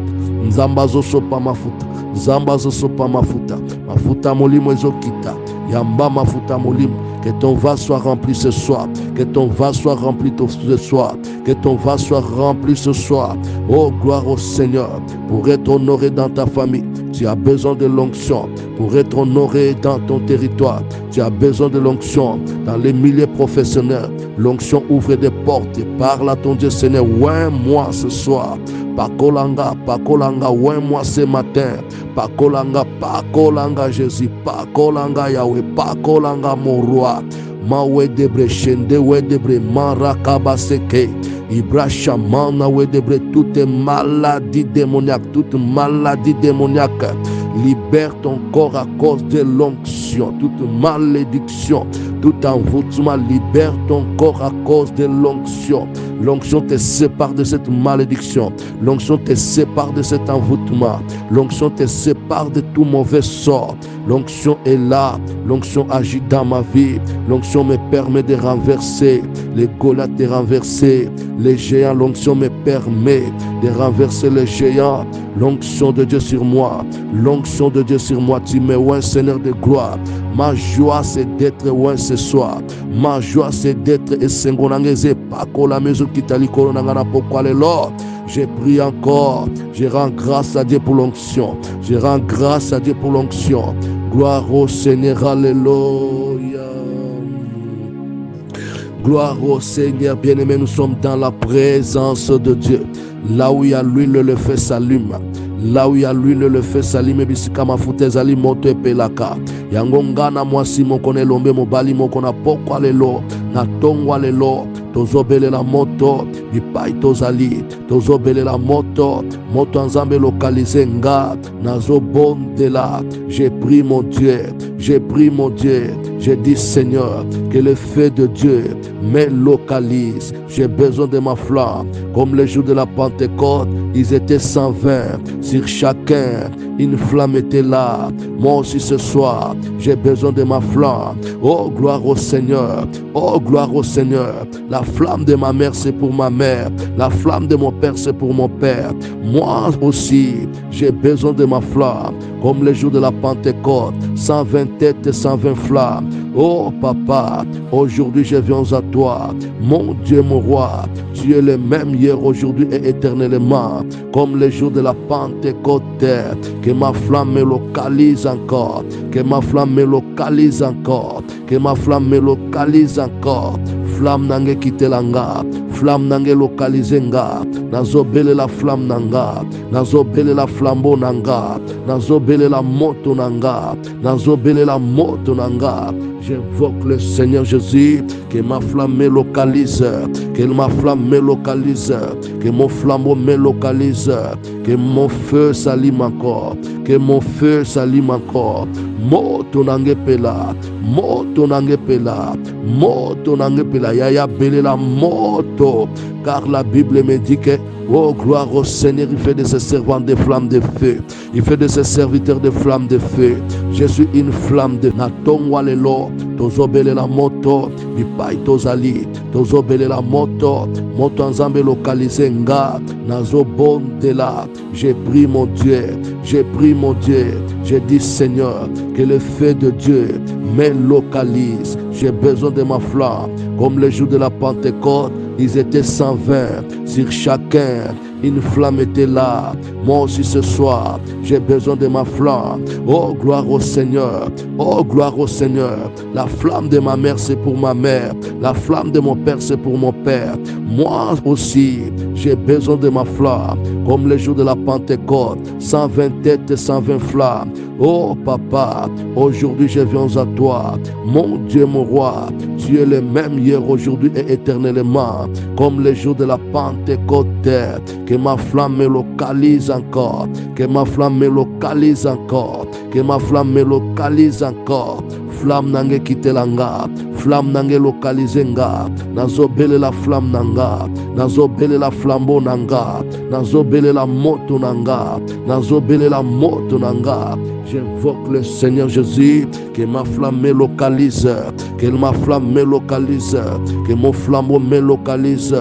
Zambazo sopa mafuta. Zambazo sopa mafuta. Mafuta molimo ezokita. Yamba mafuta molimo. Que ton vase soit rempli ce soir. Que ton vase soit rempli ce soir. Que ton vase soit rempli ce soir. Oh, gloire au Seigneur. Pour être honoré dans ta famille, tu as besoin de l'onction. Pour être honoré dans ton territoire, tu as besoin de l'onction. Dans les milieux professionnels, l'onction ouvre des portes. Et parle à ton Dieu, Seigneur. Ouais, moi ce soir. Pakolanga, pakolanga, ouais, moi ce matin. Pakolanga, pakolanga, Jésus. Pakolanga, Yahweh. Pakolanga, mon roi. Mawe debre shende we debre marakaba seke Ibrahim mana we debre toute maladie démoniaque, toute maladie démoniaque. Libère ton corps à cause de l'onction. Toute malédiction, tout envoûtement, libère ton corps à cause de l'onction. L'onction te sépare de cette malédiction. L'onction te sépare de cet envoûtement. L'onction te sépare de tout mauvais sort. L'onction est là. L'onction agit dans ma vie. L'onction me permet de renverser les Goliaths, de renverser les géants. L'onction me permet de renverser les géants. L'onction de Dieu sur moi. L'onction de Dieu sur moi. Tu m'es un Seigneur de gloire. Ma joie c'est d'être loin ce soir. Ma joie c'est d'être essengonangeze pakola mezo kitali kolonangana pourquoi le Lord. Je prie encore. Je rends grâce à Dieu pour l'onction. Je rends grâce à Dieu pour l'onction. Gloire au Seigneur, alléluia. Gloire au Seigneur, bien-aimé, nous sommes dans la présence de Dieu. Là où il y a l'huile, le feu s'allume. Là où il y a l'huile, le feu s'allume. Bisika mafuta zali moto epelaka. Yango ngana mwasi moko nelombe mobali moko na pokwa lelo. Na tongwa lelo. Tozobele la moto. bipai tozali tozobelela moto nzambe localisé nga nazobondela. J'ai pris mon Dieu, j'ai dit Seigneur que le feu de Dieu me localise. J'ai besoin de ma flamme comme les jours de la Pentecôte. Ils étaient 120 sur chacun, une flamme était là. Moi aussi ce soir j'ai besoin de ma flamme. Oh gloire au Seigneur, oh gloire au Seigneur. La flamme de ma mère c'est pour ma mère, la flamme de mon père c'est pour mon père. Moi aussi j'ai besoin de ma flamme comme les jours de la Pentecôte, 120 têtes et 120 flammes. Oh papa, aujourd'hui je viens à toi, mon Dieu, mon roi. Tu es le même hier, aujourd'hui et éternellement, comme les jours de la Pentecôte. Que ma flamme me localise encore, que ma flamme me localise encore, que ma flamme me localise encore. Flamme nange kitelanga, flamme nange localize nga, nazobele la flamme nanga, nazobele la flambeau nanga, nazobele la moto nanga, nazobele la moto nanga. J'invoque le Seigneur Jésus, que ma flamme me localise, que ma flamme me localise, que mon flambeau me localise, que mon feu s'allume encore, que mon feu s'allume encore. Moto nange pela, moto nange pela, moto nange pela, yaya bele la moto, car la Bible me dit que oh gloire au Seigneur, il fait de ses servants des flammes de feu, il fait de ses serviteurs des flammes de feu. Je suis une flamme de natongwa lelo, tozobele la moto, bipai tozali, tozobele la moto, moto nzambe localisé nga, nazobondela. J'ai pris mon Dieu, j'ai pris mon Dieu, j'ai dit Seigneur, que le feu de Dieu me localise. J'ai besoin de ma flamme, comme les jours de la Pentecôte, ils étaient 120 sur chacun. Une flamme était là. Moi aussi ce soir, j'ai besoin de ma flamme. Oh gloire au Seigneur, oh gloire au Seigneur. La flamme de ma mère c'est pour ma mère, la flamme de mon père c'est pour mon père. Moi aussi, j'ai besoin de ma flamme, comme les jours de la Pentecôte, 120 têtes et 120 flammes. Oh papa, aujourd'hui je viens à toi, mon Dieu, mon roi. Tu es le même hier, aujourd'hui et éternellement, comme les jours de la Pentecôte. Que ma flamme me localise encore, que ma flamme me localise encore, que ma flamme me localise encore. Flamme nange kitelanga, flamme nange localise nga, nazobele la flamme nanga, nazobele la flambeau nanga, nazobele la moto nanga, nazobele la moto nanga. J'invoque le Seigneur Jésus, que ma flamme me localise, que ma flamme me localise, que mon flambeau me localise,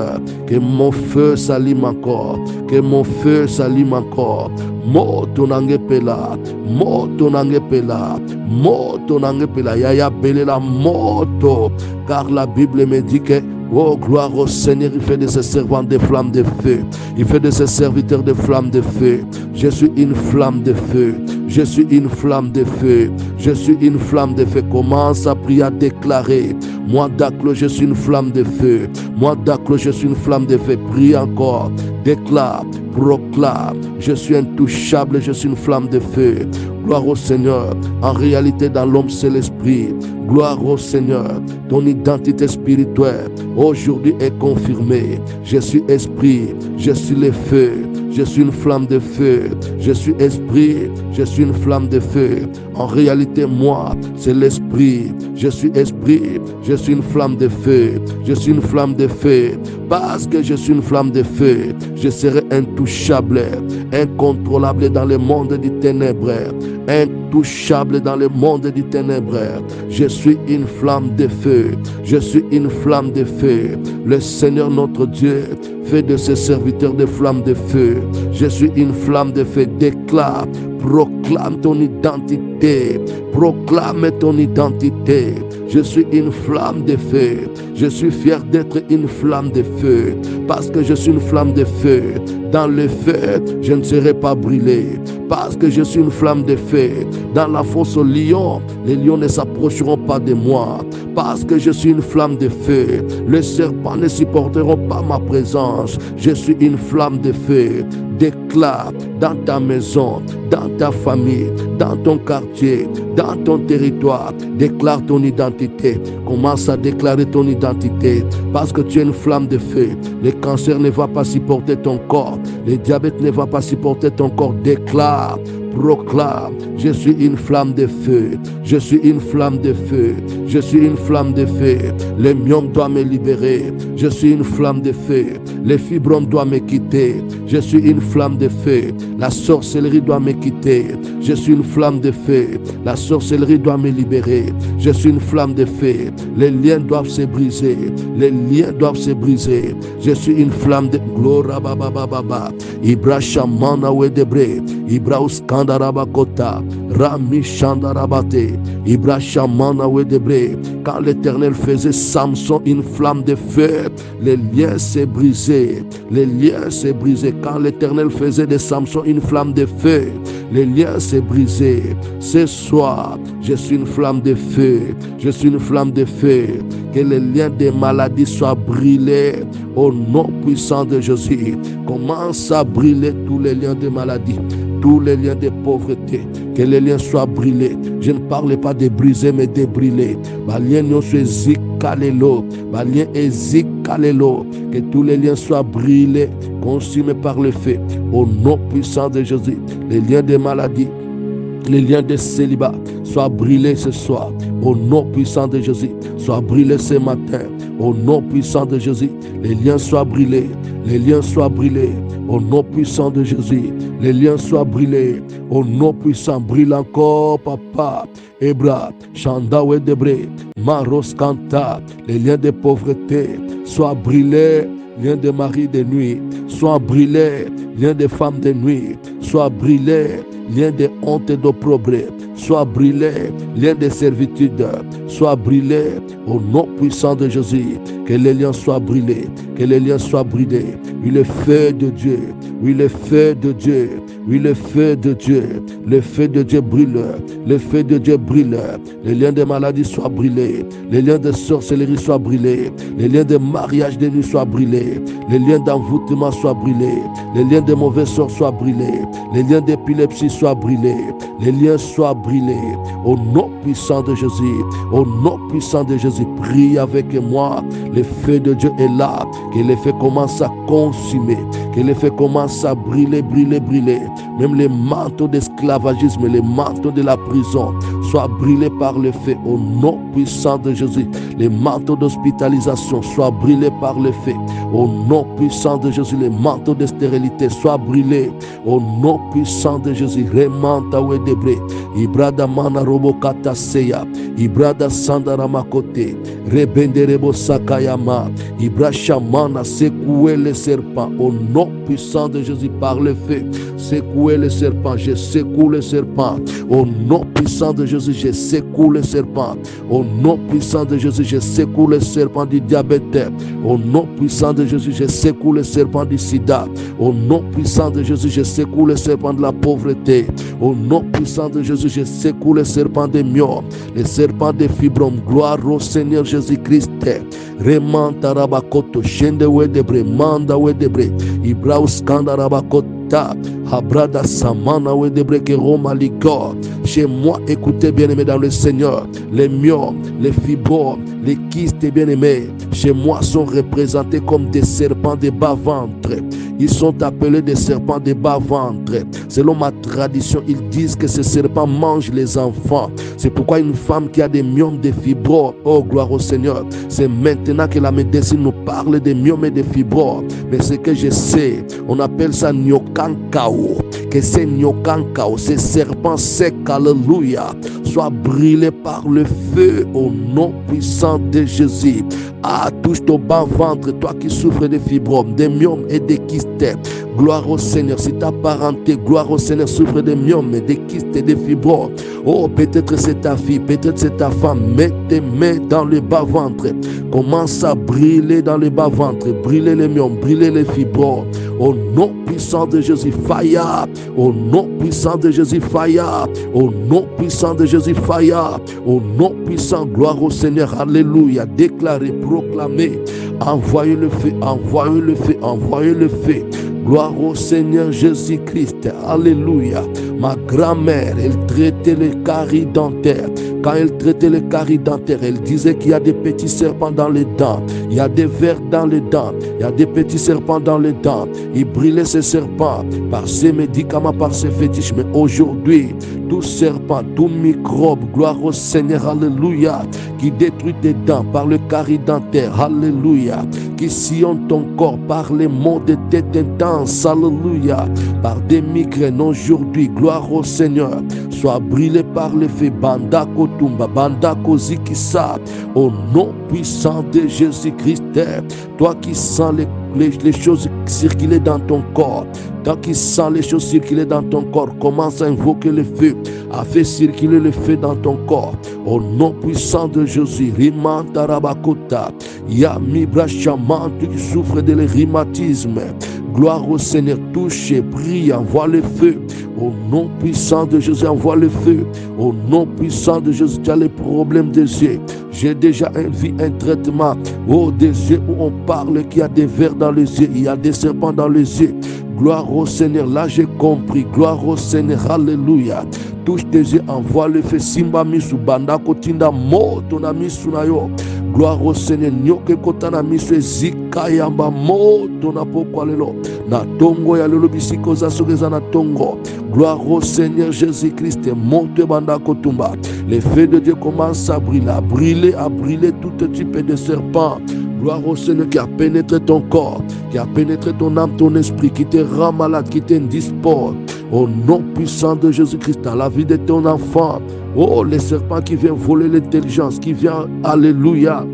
que mon feu s'allume encore, que mon feu s'allume encore. Moto nange pela, moto nange pela, moto nange pela, yaya bele la moto, car la Bible me dit que oh gloire au Seigneur, il fait de ses servants des flammes de feu, il fait de ses serviteurs des flammes de feu. Je suis une flamme de feu, je suis une flamme de feu, je suis une flamme de feu. Commence à prier, à déclarer, moi Daclo je suis une flamme de feu, moi Daclo je suis une flamme de feu. Prie encore, déclare, proclame, je suis intouchable, je suis une flamme de feu. Gloire au Seigneur. En réalité dans l'homme c'est l'esprit. Gloire au Seigneur. Ton identité spirituelle aujourd'hui est confirmée. Je suis esprit, je suis le feu, je suis une flamme de feu, je suis esprit, je suis une flamme de feu. En réalité moi c'est l'esprit, je suis esprit, je suis une flamme de feu, je suis une flamme de feu. Parce que je suis une flamme de feu, je serai intouchable, incontrôlable dans le monde des ténèbres, intouchable dans le monde des ténèbres. Je suis une flamme de feu, je suis une flamme de feu. Le Seigneur notre Dieu fait de ses serviteurs des flammes de feu. Je suis une flamme de feu. Déclare, proclame ton identité, proclame ton identité. Je suis une flamme de feu. Je suis fier d'être une flamme de feu. Parce que je suis une flamme de feu. Dans le feu, je ne serai pas brûlé. Parce que je suis une flamme de feu. Dans la fosse aux lions, les lions ne s'approcheront pas de moi. Parce que je suis une flamme de feu. Les serpents ne supporteront pas ma présence. Je suis une flamme de feu. Déclare dans ta maison, dans ta famille, dans ton quartier, dans ton territoire. Déclare ton identité. Commence à déclarer ton identité parce que tu es une flamme de feu. Le cancer ne va pas supporter ton corps. Le diabète ne va pas supporter ton corps. Déclare, proclame, je suis une flamme de feu. Je suis une flamme de feu. Je suis une flamme de feu. Le myome doit me libérer. Je suis une flamme de feu. Les fibromes doivent me quitter. Je suis une flamme de feu. La sorcellerie doit me quitter. Je suis une flamme de feu. La sorcellerie doit me libérer. Je suis une flamme de feu. Les liens doivent se briser. Les liens doivent se briser. Je suis une flamme de gloire. Ibra Shamana Wedebre. Ibra Uskandarabakota. Rami Shandarabate. Ibra Shamana Wedebre. Quand l'Éternel faisait Samson une flamme de feu, les liens s'est brisés. Les liens s'est brisés. Quand l'Éternel faisait de Samson une flamme de feu, les liens s'est brisés. Ce soir, je suis une flamme de feu. Je suis une flamme de feu. Que les liens des maladies soient brûlés au nom puissant de Jésus. Commence à brûler tous les liens de maladie, tous les liens de pauvreté. Que les liens soient brûlés. Je ne parle pas de briser, mais de brûler. Balien non soit zikalelo. Balien est zikalelo. Que tous les liens soient brûlés, consumés par le feu. Au nom puissant de Jésus. Les liens de maladie, les liens de célibat soient brûlés ce soir. Au nom puissant de Jésus. Soient brûlés ce matin. Au nom puissant de Jésus. Les liens soient brûlés. Les liens soient brûlés. Au nom puissant de Jésus. Les liens soient brûlés. Au nom puissant. Brûle encore, papa. Ebra, Chanda Wedebre, Maros Kanta. Les liens de pauvreté soient brûlés. Liens de mari de nuit soient brûlés. Liens de femmes de nuit soient brûlés. Liens de honte et d'opprobre soient brûlés. Liens de servitude soient brûlés. Au nom puissant de Jésus. Que les liens soient brûlés. Que les liens soient brûlés. Oui, le feu de Dieu. Oui, le feu de Dieu. Oui, le feu de Dieu. Le feu de Dieu brûle. Le feu de Dieu brûle. Les liens de maladie soient brûlés. Les liens de sorcellerie soient brûlés. Les liens de mariage de nuit soient brûlés. Les liens d'envoûtement soient brûlés. Les liens de mauvais sort soient brûlés. Les liens d'épilepsie soient brûlés. Les liens soient brûlés. Au nom puissant de Jésus. Au nom puissant de Jésus. Prie avec moi. Le feu de Dieu est là. Que le feu commence à consumer. Que le feu commence à brûler, brûler, brûler. Même les manteaux d'esclavagisme, les manteaux de la prison soient brûlés par le feu. Au nom puissant de Jésus. Les manteaux d'hospitalisation soient brûlés par le feu. Au nom puissant de Jésus. Les manteaux de stérilité soient brûlés. Au nom puissant de Jésus. Remanta Wedebre. Ibrada Mana Robokata Seya. Ibrada Sandaramakote. Rebenderebo Sakayama. Ibra Shamana. Secouer les serpents. Au nom puissant de Jésus par le feu. Secouer les serpents. Je secoue les serpents. Au nom puissant de Jésus. Je secoue les serpents. Au nom puissant de Jésus. Je secoue les serpents du diabète. Au nom puissant de Jésus. Je secoue les serpents du sida. Au nom puissant de Jésus. Je secoue les serpents de la pauvreté. Au nom puissant de Jésus. Je secoue les serpents des myomes. Les serpents des fibromes. Gloire au Seigneur Jésus-Christ. Remanta Rabakoto. Shende Wedebre. Manda Wedebre. Ibraus Kanda Rabakoto. Habrada Samana Wedebre Roma Ligor. Chez moi, écoutez bien-aimés dans le Seigneur, les myomes, les fibromes, les kystes bien-aimés, chez moi sont représentés comme des serpents de bas-ventre. Ils sont appelés des serpents de bas-ventre. Selon ma tradition, ils disent que ces serpents mangent les enfants. C'est pourquoi une femme qui a des myomes, des fibromes, oh gloire au Seigneur, c'est maintenant que la médecine nous parle des myomes et des fibromes. Mais ce que je sais, on appelle ça Nyokankao. Que ces Nyokankao, ces serpents secs, alléluia, soient brûlés par le feu au nom puissant de Jésus. Ah, touche ton bas-ventre, toi qui souffres de fibromes, des myomes et des kystes. Gloire au Seigneur. Si ta parenté, gloire au Seigneur, souffre de myomes, des kystes et des fibromes. Oh, peut-être c'est ta fille, peut-être c'est ta femme. Mets tes mains dans le bas-ventre. Commence à brûler dans le bas-ventre. Brûler les myomes, brûler les fibromes. Au nom puissant de Jésus, fire. Au nom puissant de Jésus, fire. Au nom puissant de Jésus, fire. Au nom puissant, gloire au Seigneur. Alléluia. Déclarez, proclamez. Envoyez le feu, envoyez le feu, envoyez le feu. Gloire au Seigneur Jésus-Christ. Alléluia. Ma grand-mère, elle traitait les caries dentaires. Quand elle traitait les caries dentaires, elle disait qu'il y a des petits serpents dans les dents, il y a des vers dans les dents, il y a des petits serpents dans les dents. Il brûlait ces serpents par ses médicaments, par ses fétiches. Mais aujourd'hui, tout serpent, tout microbe, gloire au Seigneur, alléluia, qui détruit tes dents par le carie dentaire, alléluia, qui sillonne ton corps par les maux de tête intense, alléluia, par des migraines aujourd'hui, gloire au Seigneur, soit brûlé par le feu, banda kotumba, banda kozikisa, au nom puissant de Jésus-Christ. Toi qui sens les choses circuler dans ton corps, toi qui sens les choses circuler dans ton corps, commence à invoquer le feu, à faire circuler le feu dans ton corps, au nom puissant de Jésus. Rimanta rabakota, yami brachaman, tu qui souffres de rhumatisme, gloire au Seigneur, touche, prie, envoie le feu, au nom puissant de Jésus, envoie le feu, au nom puissant de Jésus. Tu as les problèmes des yeux, j'ai déjà vu un traitement, des yeux où on parle qu'il y a des vers dans les yeux, il y a des serpents dans les yeux, gloire au Seigneur, là j'ai compris, gloire au Seigneur, alléluia. Touche tes yeux, envoie le feu, simba misu, banda kotinda moto na misu na yo, gloire au Seigneur, nyoke kotana misu ezika yamba moto na pokwa lelo, na tongo ya lelo bisiko za sogeza na tongo, gloire au Seigneur Jésus-Christ, monte banda kotumba, le feu de Dieu commence à brûler, à brûler tout type de serpent. Gloire au Seigneur qui a pénétré ton corps, qui a pénétré ton âme, ton esprit, qui te rend malade, qui t'indispose. Au nom puissant de Jésus-Christ, dans la vie de ton enfant, oh, les serpents qui viennent voler l'intelligence, qui viennent, alléluia,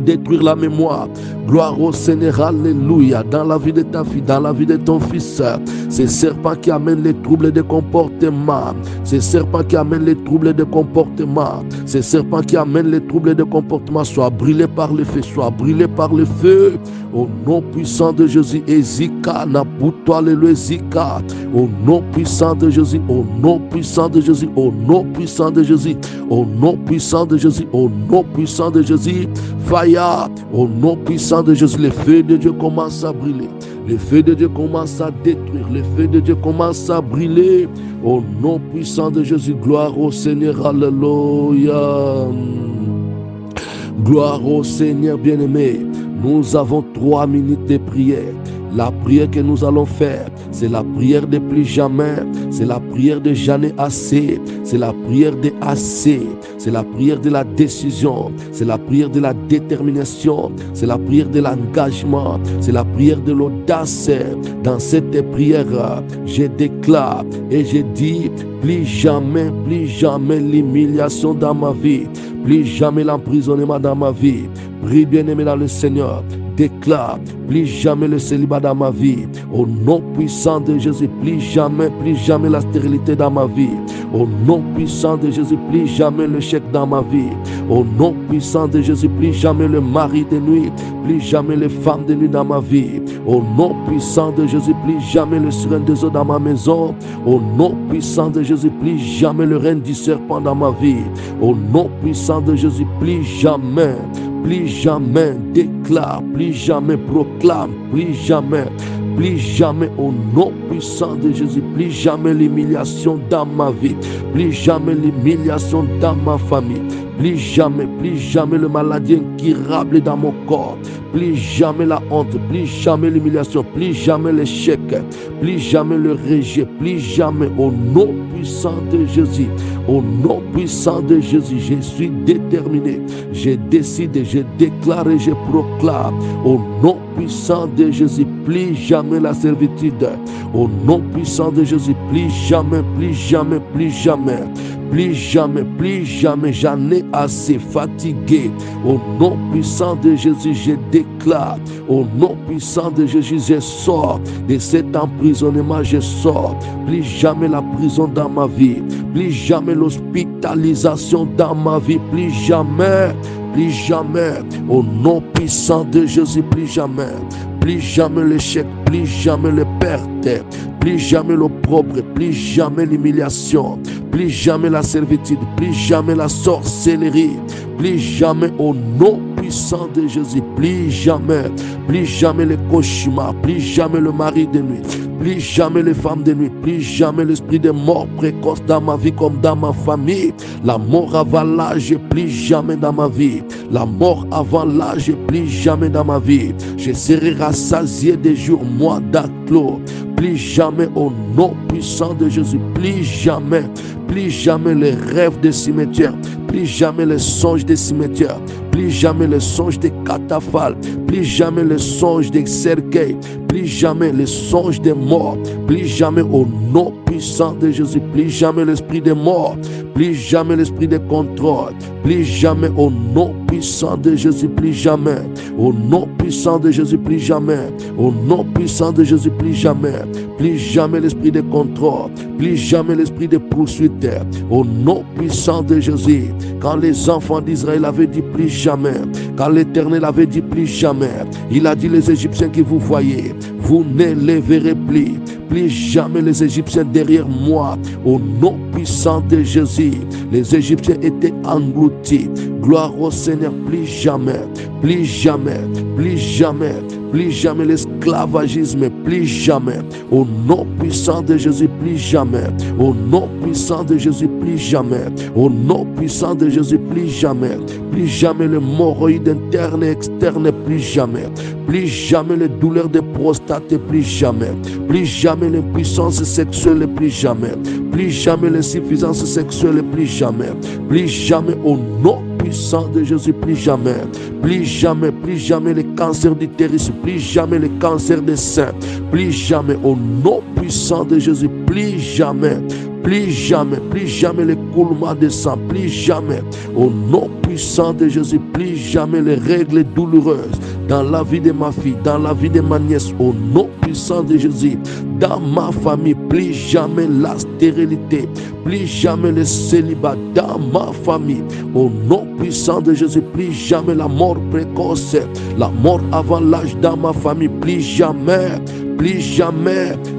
détruire la mémoire. Gloire au Seigneur, alléluia, dans la vie de ta fille, dans la vie de ton fils. Ces serpents qui amènent les troubles de comportement, ces serpents qui amènent les troubles de comportement, ces serpents qui amènent les troubles de comportement, soient brûlés par le feu, soient brûlés par le feu. Au nom puissant de Jésus, Ezika, Naputo, alléluia, Ezika. Au nom puissant de Jésus, au nom puissant de Jésus, au nom puissant de Jésus, au nom puissant de Jésus, au nom puissant de Jésus, fire, au nom puissant de Jésus, le feu de Dieu commence à brûler, le feu de Dieu commence à détruire, le feu de Dieu commence à brûler, au nom puissant de Jésus, gloire au Seigneur, alléluia, gloire au Seigneur bien-aimé. Nous avons 3 minutes de prière. La prière que nous allons faire, c'est la prière de plus jamais, c'est la prière de jamais assez, c'est la prière de assez, c'est la prière de la décision, c'est la prière de la détermination, c'est la prière de l'engagement, c'est la prière de l'audace. Dans cette prière, je déclare et je dis, plus jamais l'humiliation dans ma vie, plus jamais l'emprisonnement dans ma vie. Prie bien-aimé dans le Seigneur, déclare plus jamais le célibat dans ma vie. Au nom puissant de Jésus, plus jamais la stérilité dans ma vie. Au nom puissant de Jésus, plus jamais l'échec dans ma vie. Au nom puissant de Jésus, plus jamais le mari de nuit, plus jamais les femmes de nuit dans ma vie. Au nom puissant de Jésus, plus jamais le sirène des eaux dans ma maison. Au nom puissant de Jésus, plus jamais le règne du serpent dans ma vie. Au nom puissant de Jésus, plus jamais déclare, plus jamais proclame, plus jamais au nom puissant de Jésus, plus jamais l'humiliation dans ma vie, plus jamais l'humiliation dans ma famille, plus jamais le maladie incurable dans mon corps, plus jamais la honte, plus jamais l'humiliation, plus jamais l'échec, plus jamais le rejet, plus jamais au nom puissant de Jésus, au nom puissant de Jésus, je suis déterminé, je décide, je déclare et je proclame, au nom puissant de Jésus, plus jamais la servitude, au nom puissant de Jésus, plus jamais, j'en ai assez fatigué. Au nom puissant de Jésus, je déclare, au nom puissant de Jésus, je sors de cet emprisonnement, je sors. Plus jamais la prison dans ma vie, plus jamais l'hospitalisation dans ma vie, plus jamais, au nom puissant de Jésus, plus jamais l'échec, plus jamais les pertes, plus jamais l'opprobre, plus jamais l'humiliation, plus jamais la servitude, plus jamais la sorcellerie, plus jamais au nom puissant de Jésus, plus jamais les cauchemars, plus jamais le mari de nuit, plus jamais les femmes de nuit, plus jamais l'esprit de mort précoce dans ma vie comme dans ma famille. La mort avant l'âge, plus jamais dans ma vie. La mort avant l'âge, plus jamais dans ma vie. Je serai rassasié des jours, mois d'Aclos. Plus jamais au nom puissant de Jésus, plus jamais les rêves des cimetières, plus jamais les songes des cimetières, plus jamais les songes des catafalques, plus jamais les songes des cercueils, plus jamais les songes des morts, plus jamais au nom puissant de Jésus, plus jamais l'esprit des morts, plus jamais l'esprit de contrôle, plus jamais au nom puissant de Jésus, plus jamais au nom puissant de Jésus, plus jamais au nom puissant de Jésus, plus jamais l'esprit de contrôle, plus jamais l'esprit de poursuite, au nom puissant de Jésus. Quand les enfants d'Israël avaient dit plus jamais, quand l'Éternel avait dit plus jamais, il a dit les Égyptiens que vous voyez, vous ne les verrez plus jamais les Égyptiens derrière moi, au nom puissant de Jésus. Les Égyptiens étaient engloutis. Gloire au Seigneur, plus jamais l'esclavagisme, plus jamais, au nom puissant de Jésus, plus jamais, au nom puissant de Jésus, plus jamais, au nom puissant de Jésus, plus jamais l'hémorroïde interne et externe, plus jamais les douleurs de prostate, plus jamais l'impuissance sexuelle, plus jamais l'insuffisance sexuelle, plus jamais au nom puissant de Jésus, plus jamais les cancers d'utérus, plus jamais les cancers des seins, plus jamais au nom puissant de Jésus, plus jamais l'écoulement de sang, plus jamais au nom puissant de Jésus, plus jamais les règles douloureuses dans la vie de ma fille, dans la vie de ma nièce, au nom puissant de Jésus, dans ma famille, plus jamais la stérilité, plus jamais le célibat dans ma famille, au nom puissant de Jésus, plus jamais la mort précoce, la mort avant l'âge dans ma famille, plus jamais.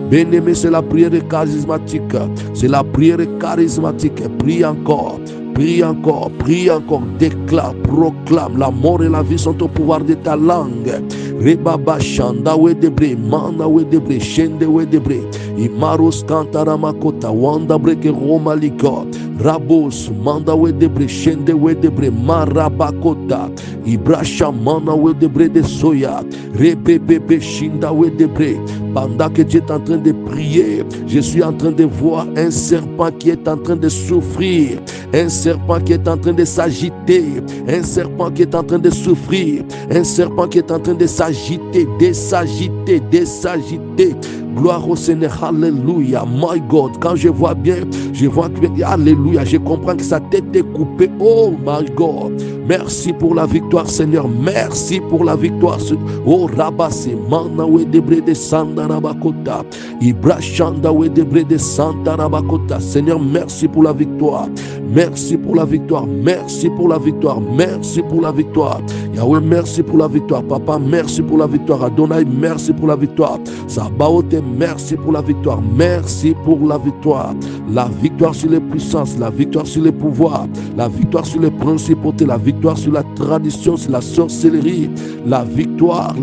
Bien-aimé, c'est la prière charismatique. C'est la prière charismatique. Prie encore. Déclare, proclame. La mort et la vie sont au pouvoir de ta langue. Rebaba shanda we debre, manda we debre, shende we debre. Imaros kantara makota, wanda breke roma liko. Rabos, manda we debre, shende we debre, marabakota. Ibrasha mana we debre de soya. Rebebe shinda we debre. Pendant que tu es en train de prier, je suis en train de voir un serpent qui est en train de souffrir, un serpent qui est en train de s'agiter, un serpent qui est en train de souffrir, un serpent qui est en train de s'agiter, de s'agiter. Gloire au Seigneur, alléluia, my God. Quand je vois bien, je vois que, alléluia, je comprends que sa tête est coupée. Oh my God, merci pour la victoire, Seigneur, merci pour la victoire. Oh Rabase, mana we debre de Santa Rabakota, Ibrashanda we debre de Santa Rabakota. Seigneur, merci pour la victoire, merci pour la victoire, merci pour la victoire, merci pour la victoire. Yahweh, merci pour la victoire. Papa, merci pour la victoire. Adonai, merci pour la victoire. Sabaoth, merci pour la victoire. Merci pour la victoire. La victoire sur les puissances, la victoire sur les pouvoirs, la victoire sur les principautés, la victoire sur la tradition, sur la sorcellerie. La victoire,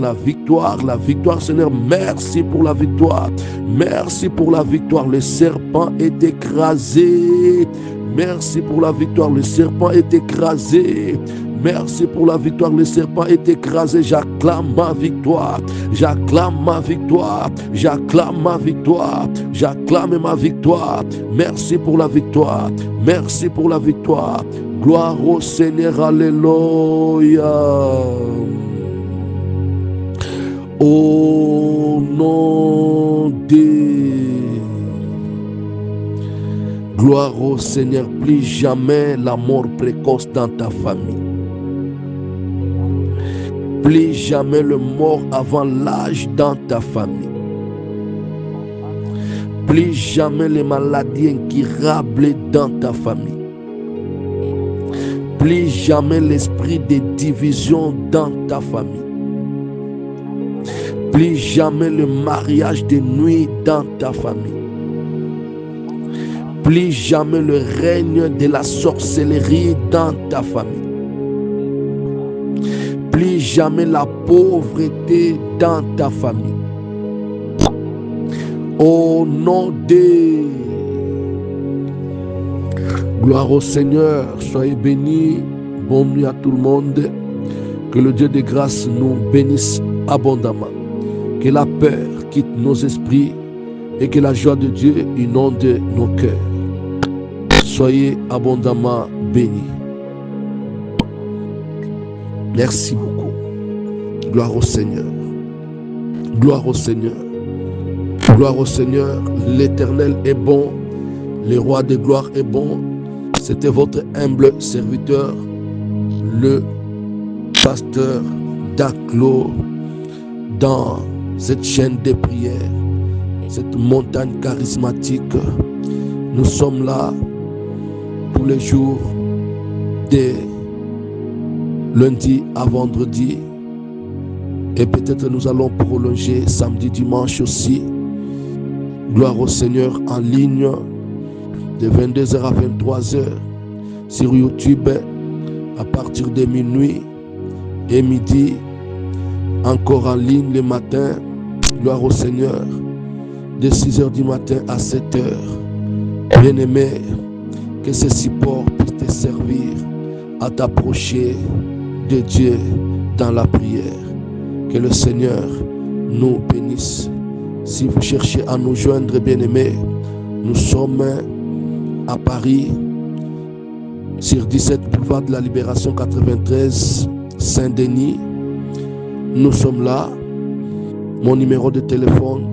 Seigneur, merci pour la victoire. Merci pour la victoire. Le serpent est écrasé. Merci pour la victoire. Le serpent est écrasé. Merci pour la victoire, le serpent est écrasé. J'acclame ma victoire, j'acclame ma victoire, j'acclame ma victoire, j'acclame ma victoire. Merci pour la victoire, merci pour la victoire. Gloire au Seigneur, alléluia. Au nom de... Gloire au Seigneur, plus jamais la mort précoce dans ta famille. Plus jamais le mort avant l'âge dans ta famille. Plus jamais les maladies incurables dans ta famille. Plus jamais l'esprit de division dans ta famille. Plus jamais le mariage de nuit dans ta famille. Plus jamais le règne de la sorcellerie dans ta famille. Plus jamais la pauvreté dans ta famille. Au nom de... Gloire au Seigneur, soyez bénis. Bonne nuit à tout le monde. Que le Dieu de grâce nous bénisse abondamment. Que la peur quitte nos esprits et que la joie de Dieu inonde nos cœurs. Soyez abondamment bénis. Merci beaucoup. Gloire au Seigneur. Gloire au Seigneur. Gloire au Seigneur. L'Éternel est bon. Le roi de gloire est bon. C'était votre humble serviteur, le pasteur Daclo, dans cette chaîne de prière, cette montagne charismatique. Nous sommes là tous les jours de lundi à vendredi, et peut-être nous allons prolonger samedi, dimanche aussi. Gloire au Seigneur, en ligne de 22h à 23h sur YouTube à partir de minuit et midi, encore en ligne le matin. Gloire au Seigneur, de 6h du matin à 7h. Bien-aimé, que ce support puisse te servir à t'approcher de Dieu dans la prière. Que le Seigneur nous bénisse. Si vous cherchez à nous joindre, bien-aimés, nous sommes à Paris, sur 17 boulevard de la Libération 93, Saint-Denis. Nous sommes là. Mon numéro de téléphone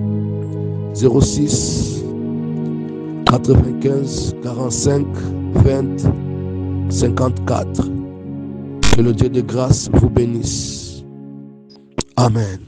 06 95 45 20 54. Que le Dieu de grâce vous bénisse. Amen.